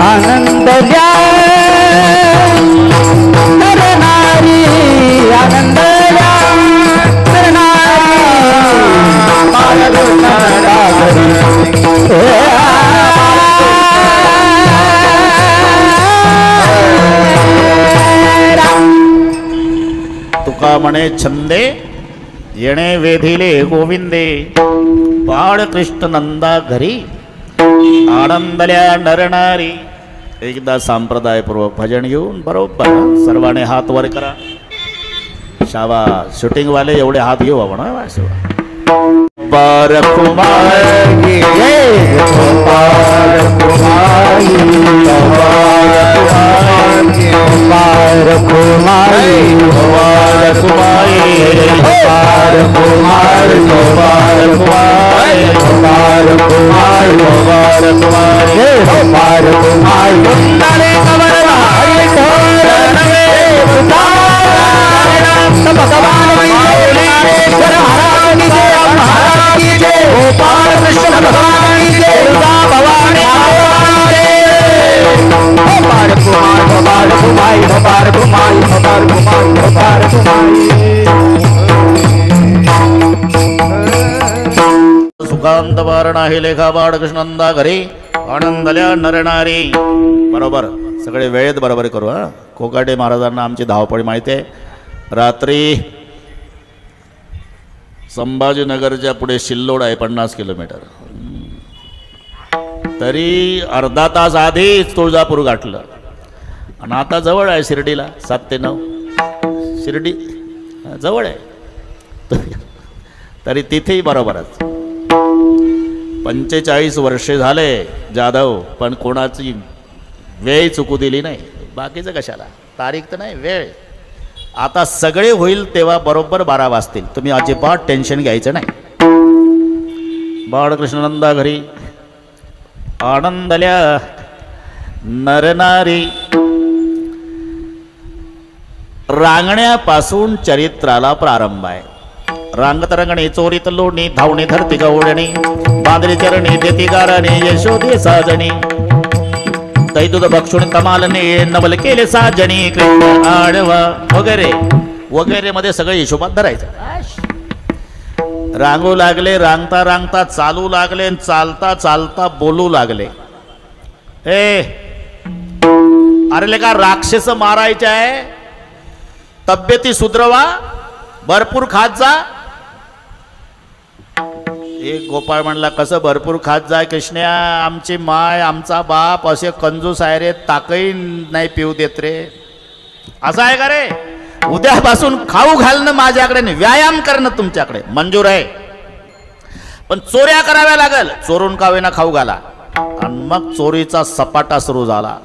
आनंदल्या नर नारी आनंदल्या नर नारी बाळकृष्ण नंदाकरी तुका म्हणे छंदे येणे वेधिले गोविंदे बाळकृष्ण नंदा घरी आनंदल्या नरनारी. एकदा संप्रदायपूर्वक भजन घेऊन बरोबर सर्वांनी हात वर करा. शाबा शूटिंग वाले एवढे हात घेऊ आपण गोपाल कुमारी गोपाल कुमारी गोपाल कुमारी गोपाल कुमारी गोपाल कुमारी गोपाल कुमारी गोपाल कुमारी गोपाल कुमारी गोपाल कुमारी कुंडले कमलधारी ढोलनवे भगवान ईश्वर महाराज की जय महाराज की जय गोपाल कृष्ण भगवान की जय दुर्गा भवानी गोपाल कुमार गोपाल कुमारी गोपाल कुमारी गोपाल कुमारी गोपाल कुमारी. सुकांत वारण आहे लेखा बाळकृष्ण नंदा घरी आनंदल्या नरनारी. बरोबर सगळे वेळेत बरोबर करू. हा कोकाटे महाराजांना आमची धावपळ माहिती आहे. रात्री संभाजीनगरच्या पुढे शिल्लोड आहे 50 किलोमीटर. तरी अर्धा तास आधीच तुळजापूर गाठलं आणि आता जवळ आहे शिर्डीला 7 ते 9 शिर्डी जवळ आहे. तरी तिथेही बरोबरच 45 वर्षे झाले जाधव पण कोणाची वेळ चुकू दिली नाही. बाकीचं कशाला तारीख तर नाही वेळ. आता सगळे होईल तेव्हा बरोबर 12 वाजतील. तुम्ही अजिबात टेन्शन घ्यायचं नाही. बाळकृष्ण नंदा घरी आनंदल्या नरनारी. रांगण्यापासून चरित्राला प्रारंभ आहे. रांगत रंगणी चोरीत लोणी धावणी धरती गवळणी बांधरी चरणी देती गारणी यशोदे साजणी दैदूत भक्षुण तमालने नवल केले साजणी कृष्ण आडवा वगैरे वगैरे मध्ये सगळे हिशोबात धरायचं. रांगू लागले, रांगता रांगता चालू लागले आणि चालता चालता बोलू लागले. अरे लेका राक्षस मारायचे आहे, तब्येती सुधरवा, भरपूर खात जा. एक गोपाळ म्हणला, कसं भरपूर खात जा कृष्णया, आमची माय आमचा बाप असे कंजूस आहे रे, ताकही नाही पिऊ देत रे. असं आहे का रे? उद्यापासून खाऊ घालणं माझ्याकडे नाही, व्यायाम करणं तुमच्याकडे मंजूर आहे, पण चोऱ्या कराव्या लागल. चोरून का होईना खाऊ घाला. आणि मग चोरीचा सपाटा सुरू झाला.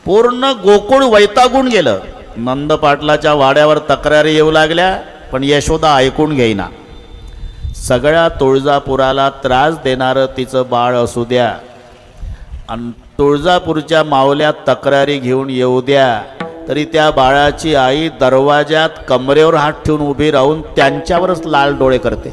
पूर्ण गोकुळ वैतागून गेलं. नंद पाटलाच्या वाड्यावर तक्रारी येऊ लागल्या, पण यशोदा ऐकून घेईना. सगळ्या तुळजापुराला त्रास देणारं तिचं बाळ असू द्या आणि तुळजापूरच्या मावल्या तक्रारी घेऊन येऊ द्या, तरी त्या बाळाची आई दरवाजात कमरेवर हात ठेवून उभी राहून त्यांच्यावरच लाल डोळे करते.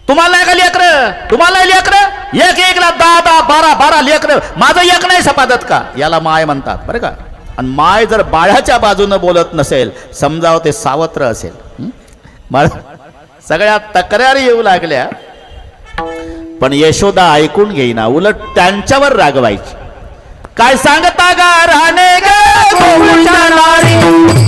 तुम्हाला नाही का लेकरं? तुम्हाला लेकरं? एक एकला 10 12 लेकरं, माझं एक नाही सपादत का? याला माय म्हणतात बरं का. आणि माय जर बाळाच्या बाजूनं बोलत नसेल, समजावं ते सावत्र असेल. सगळ्या तक्रारी येऊ लागल्या, पण यशोदा ऐकून घेईना, उलट त्यांच्यावर रागवायची. काय सांगता गा राणे ग गोकुळच्या नारी,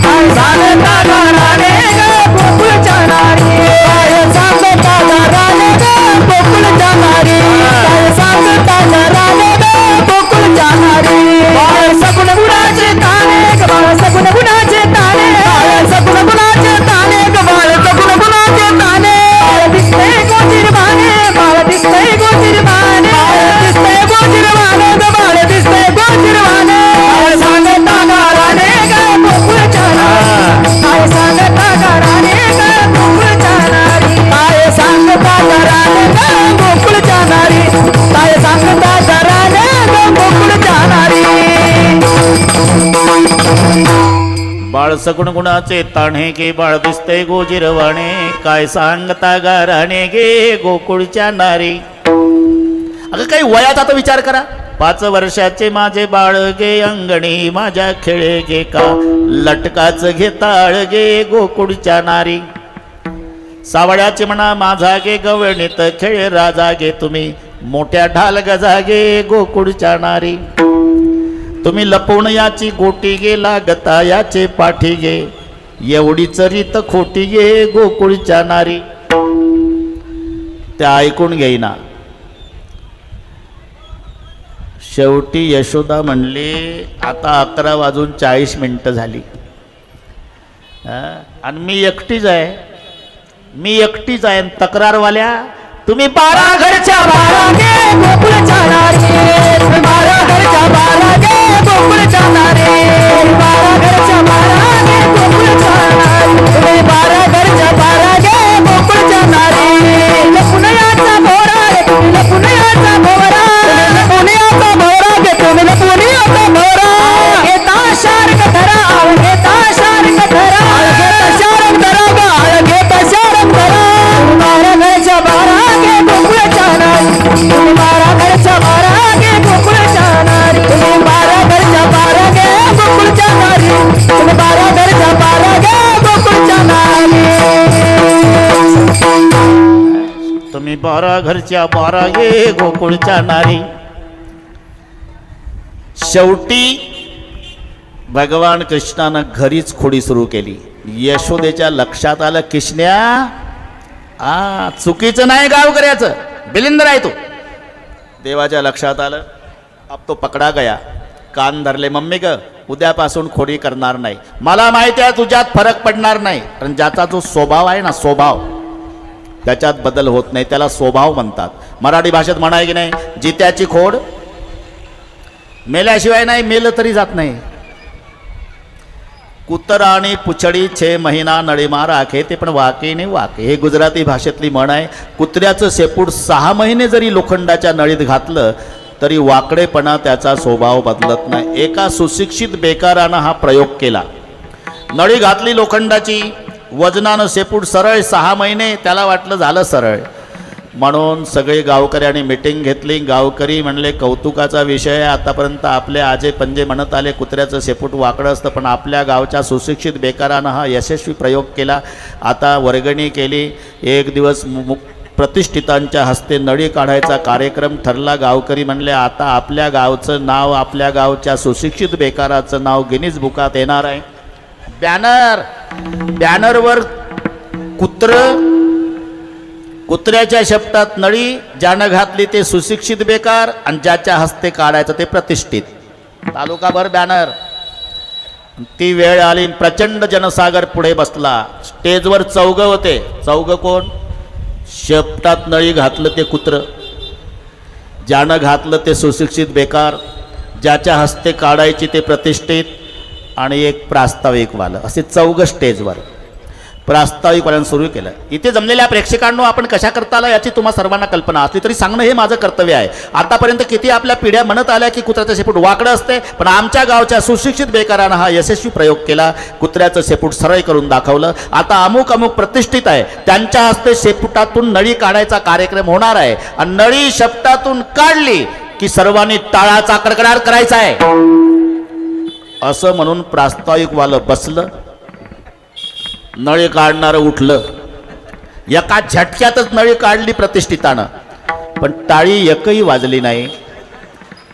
काय सांगता गा राणे ग गोकुळच्या नारी, काय सांगता गा राणे ग गोकुळच्या नारी, काय सांगता गा राणे ग गोकुळच्या नारी. बाळ सगुण गुणाचे ताने ग, बाळ सगुण गुणाचे ताने, बाळ सगुण गुणाचे ताने ग, बाळ सगुण गुणाचे ताने. बाळ दिसते गोजिरवाने, बाळ दिसते गोजिरवाने, बाळ दिसते गोजिरवाने ग, बाळ दिसते गोजिरवाने. काय सांगता गा राणे ग गोकुळच्या नारी, काय सांगता गा राणे ग गोकुळच्या नारी, काय सांगता गा राणे ग गोकुळच्या नारी, काय सांगता गा राणे ग गोकुळच्या नारी. बाळ सगुण गुणाचे ताणे गे, बाळ दिसते गोजिरवाणे, काय सांगता गा राणे गे गोकुळच्या नारी. अगं काही वयाचा तर विचार करा. 5 वर्षाचे माझे बाळ गे अंगणी माझ्या खेळे गे, का लटकाच घे ताळ गे गोकुळच्या नारी. सावळ्याचे म्हणा माझा गे गवळणीत खेळ राजा गे, तुम्ही मोठ्या ढाल गजा गे गोकुळच्या नारी. तुम्ही लपवून याची गोटी गे, लागता याचे पाठी गे, एवढी चरीत खोटी गे गोकुळच्या नारी. त्या ऐकून घेईना. शेवटी यशोदा म्हणली, आता 11:40 झाली आणि मी एकटीच आहे, मी एकटीच आहे. तक्रारवाल्या तुम्ही 12 घरच्या 12 गे गोकुळच्या नारी, 12 घरच्या 12 गे गोकुळच्या नारी, 12 घरच्या 12 गे गोकुळच्या नारी, तुम्ही 12 घरच्या 12 गे गोकुळच्या नारी. लपून याचा भोवरा रे, तुम्ही लपून याचा भोवरा, लपून याचा भोवरा गे, तुम्ही लपून याचा भोवरा. घेता शार्क धरा, घेता शार्क धरा, घेता शार्क धरा ग, घेता शार्क धरा. 12 घरच्या 12 गे गोकुळच्या नारी, तुम्ही 12 घरच्या 12 गे गोकुळच्या नारी, तुम्ही 12 घरच्या 12 गे गोकुळच्या नारी, तुम्ही 12 घरच्या 12 गे गोकुळच्या नारी. तुम्ही 12 घरच्या 12 गे गोकुळच्या नारी. शेवटी भगवान कृष्णानं घरीच खोडी सुरू केली. यशोदेच्या लक्षात आलं, कृष्ण्या चुकीचं नाही गाव करायचं, बिलिंदर आहे तो. देवाच्या लक्षात आलं. अब तो पकडा गया. कान धरले, मम्मी ग उद्यापासून खोडी करणार नाही. मला माहिती आहे तुझ्यात फरक पडणार नाही, पण ज्याचा जो स्वभाव आहे ना, स्वभाव त्याच्यात बदल होत नाही, त्याला स्वभाव म्हणतात. मराठी भाषेत म्हणाय की नाही, जित्याची खोड मेल्याशिवाय नाही, मेलं तरी जात नाही. कुत्रा आणि पुछडी 6 महिना नळीमार आखे, ते पण वाके नाही वाके. हे गुजराती भाषेतली म्हण आहे. कुत्र्याचं शेपूट 6 महिने जरी लोखंडाच्या नळीत घातलं तरी वाकडेपणा त्याचा स्वभाव बदलत नाही. एका सुशिक्षित बेकारानं हा प्रयोग केला. नळी घातली लोखंडाची, वजनानं शेपूट सरळ, 6 महिने त्याला वाटलं झालं सरळ. म्हणून सगळे गावकऱ्यांनी मिटिंग घेतली. गावकरी म्हणले कौतुकाचा विषय आहे, आतापर्यंत आपले आजे पंजे म्हणत आले कुत्र्याचं शेपूट वाकडं असतं, पण आपल्या गावच्या सुशिक्षित बेकारानं हा यशस्वी प्रयोग केला. आता वर्गणी केली. एक दिवस प्रतिष्ठितांच्या हस्ते नळी काढायचा कार्यक्रम ठरला. गावकरी म्हणले आता आपल्या गावचं नाव, आपल्या गावच्या सुशिक्षित बेकाराचं नाव गिनीज बुकात येणार आहे. बॅनरवर कुत्र्याच्या शेपटात नळी, ज्यानं घातली ते सुशिक्षित बेकार आणि ज्याच्या हस्ते काढायचं ते प्रतिष्ठित. तालुकाभर बॅनर. ती वेळ आली, प्रचंड जनसागर पुढे बसला. स्टेजवर चौघ होते. चौघ कोण? शेपटात नळी घातलं ते कुत्र, ज्यानं घातलं ते सुशिक्षित बेकार, ज्याच्या हस्ते काढायची ते प्रतिष्ठित, आणि एक प्रास्ताविकवालं. असे चौघ स्टेजवर. प्रास्ताविकवाल्यानं सुरू केलं. इथे जमलेल्या प्रेक्षकांनो, आपण कशा करता आला याची तुम्हा सर्वांना कल्पना असली तरी सांगणं हे माझं कर्तव्य आहे. आतापर्यंत किती आपल्या पिढ्या म्हणत आल्या की कुत्र्याचं शेपूट वाकडं असते, पण आमच्या गावच्या सुशिक्षित बेकारानं हा यशस्वी प्रयोग केला. कुत्र्याचं शेपूट सरळ करून दाखवलं. आता अमुक प्रतिष्ठित आहे, त्यांच्या हस्ते शेपुटातून नळी काढायचा कार्यक्रम होणार आहे. आणि नळी शेपटातून काढली की सर्वांनी टाळाचा कडकडाट करायचा आहे असं म्हणून प्रास्ताविकवालं बसलं. नळी काढणारं उठलं. एका झटक्यातच नळी काढली प्रतिष्ठितानं, पण टाळी एकही वाजली नाही.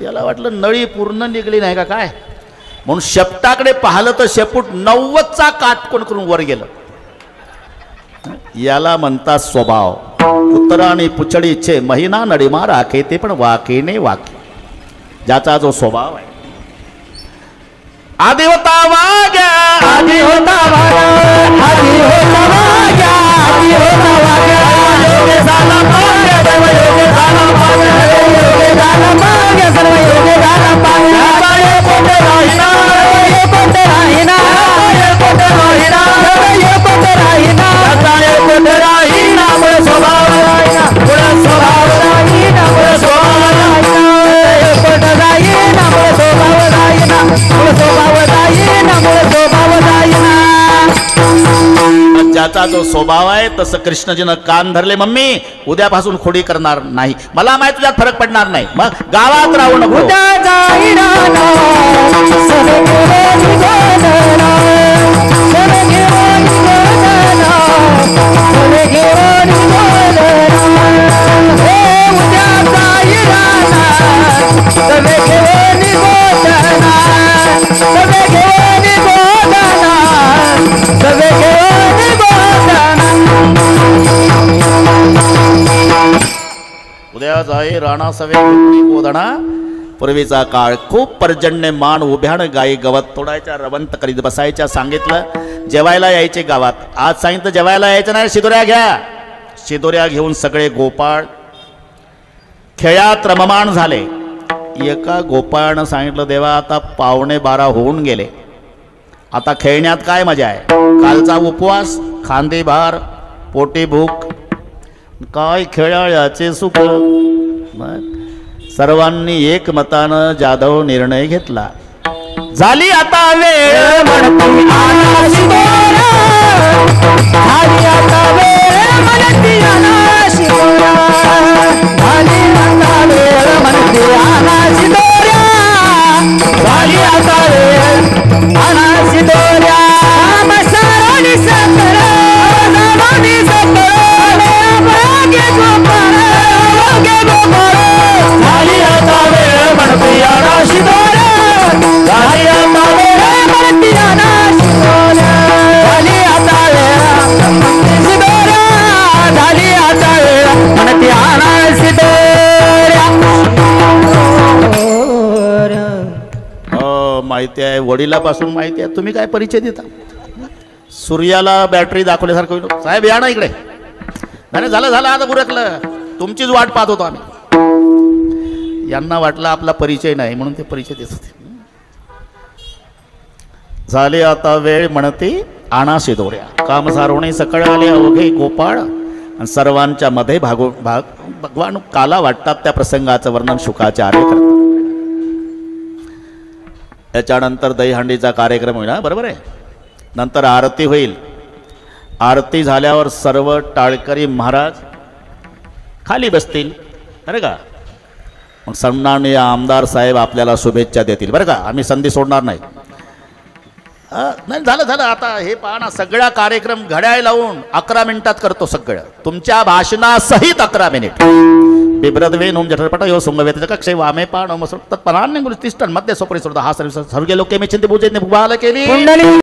याला वाटलं नळी पूर्ण निघली नाही का काय, म्हणून शेपटाकडे पाहिलं तर शेपूट 90चा काटकोन करून वर गेलं. याला म्हणतात स्वभाव. कुत्रा आणि पुचडीचे महिना नडीमा राखे, ते पण वाकेने वाके, ज्याचा जो स्वभाव आहे. आधी होता वाग्या, आधी होता वाग्या, आधी होता वाग्या, आधी होता वाग्या. योगे झाला माग्या, सर्व योगे झाला माग्या, योगे झाला माग्या, सर्व योगे झाला माग्या. ये कोटे राहिना, ये कोटे राहिना, ये कोटे राहिना, ये कोटे राहिना, ये कोटे राहिना. मुळे स्वभाव राहिना, मुळे स्वभाव राहिना, मुळे स्वभाव राहिना. ये कोटे राहिना, मुळे स्वभाव राहिना, मुळे स्वभाव राहिना, मुळे स्वभाव राहिना. ज्याचा जो स्वभाव आहे तसं कृष्णजीनं कान धरले. मम्मी उद्यापासून खोडी करणार नाही, मला माहिती तुझ्यात फरक पडणार नाही, मग गावात राहू नको. उद्या जाईना ना, सवे घेऊन निघाला, सवे घेऊन निघाला, सवे घेऊन निघाला. हे उद्या जाईना ना, सवे घेऊन निघाला, सवे घेऊन निघाला, सवे घेऊन निघाला. उद्या जाई राणा सवे गोधणा. पूर्वीचा काळ खूप पर्जन्य मान उभ्यानं गाई गवत तोडायच्या, रवंत करीत बसायच्या. सांगितलं जेवायला यायचे गावात. आज सांगितलं जेवायला यायचं नाही, शिदोऱ्या घ्या. शिदोऱ्या घेऊन सगळे गोपाळ खेळात रममाण झाले. एका गोपाळानं सांगितलं देवा आता 11:15 होऊन गेले, आता खेळण्यात काय मजा आहे. कालचा उपवास, खांदे भार, पोटी भूक, काय खेळाळ्याचे सुख. सर्वांनी एकमतानं जाधव निर्णय घेतला. झाली आता वेळ म्हणती आनाशी बोरा, झाली आता वेळ म्हणती आनाशी बोरा, झाली आता वेळ म्हणती आनाशी दोऱ्या, झाली आता वेळ आनाशी दोऱ्या. मसारोनी सकळ, मसारोनी सकळ, भाग्य गोपाळ, भाग्य गोपाळ. झाली आता वेळ म्हणती आनाशी दोऱ्या, झाली आता वेळ म्हणती आनाशी दोऱ्या, झाली आता वेळ म्हणती दोऱ्या, झाली आता वेळ म्हणती आनाशी दोऱ्या. माहिती आहे, वडिलापासून माहिती आहे. तुम्ही काय परिचय देता? सूर्याला बॅटरी दाखवल्यासारखं होईल. साहेब या ना इकडे. नाही झालं झालं, आता बुरकलं, तुमचीच वाट पाहत होतो आम्ही. यांना वाटलं आपला परिचय नाही म्हणून ते परिचय देत होते. झाले आता वेळ म्हणते आणाशी दोऱ्या, काम सारवणे सकळ आले अवघे गोपाळ. आणि सर्वांच्या मध्ये भगवान काला वाटतात त्या प्रसंगाचं वर्णन शुकाचार्य करतात. त्याच्यानंतर दहीहंडीचा कार्यक्रम होईल. बरोबर आहे. नंतर आरती होईल. आरती झाल्यावर सर्व टाळकरी महाराज खाली बसतील बरं का. मग सन्माननीय आमदार साहेब आपल्याला शुभेच्छा देतील बरं का. आम्ही संधी सोडणार नाही. नाही झालं आता हे पहा ना, सगळा कार्यक्रम घड्याळ लावून 11 मिनिटात करतो सगळं, तुमच्या भाषणासहित 11 मिनिट. बिभ्रद्वेनोम जठरपट यो सुंगवेत कक्षे वामे पाणो मसुर तत्परान्य गुरुतिष्ठन मध्ये सोपरी सुरदा हा सर्व सर्व लोके मे चिंते पूजे ने भुवाल केली.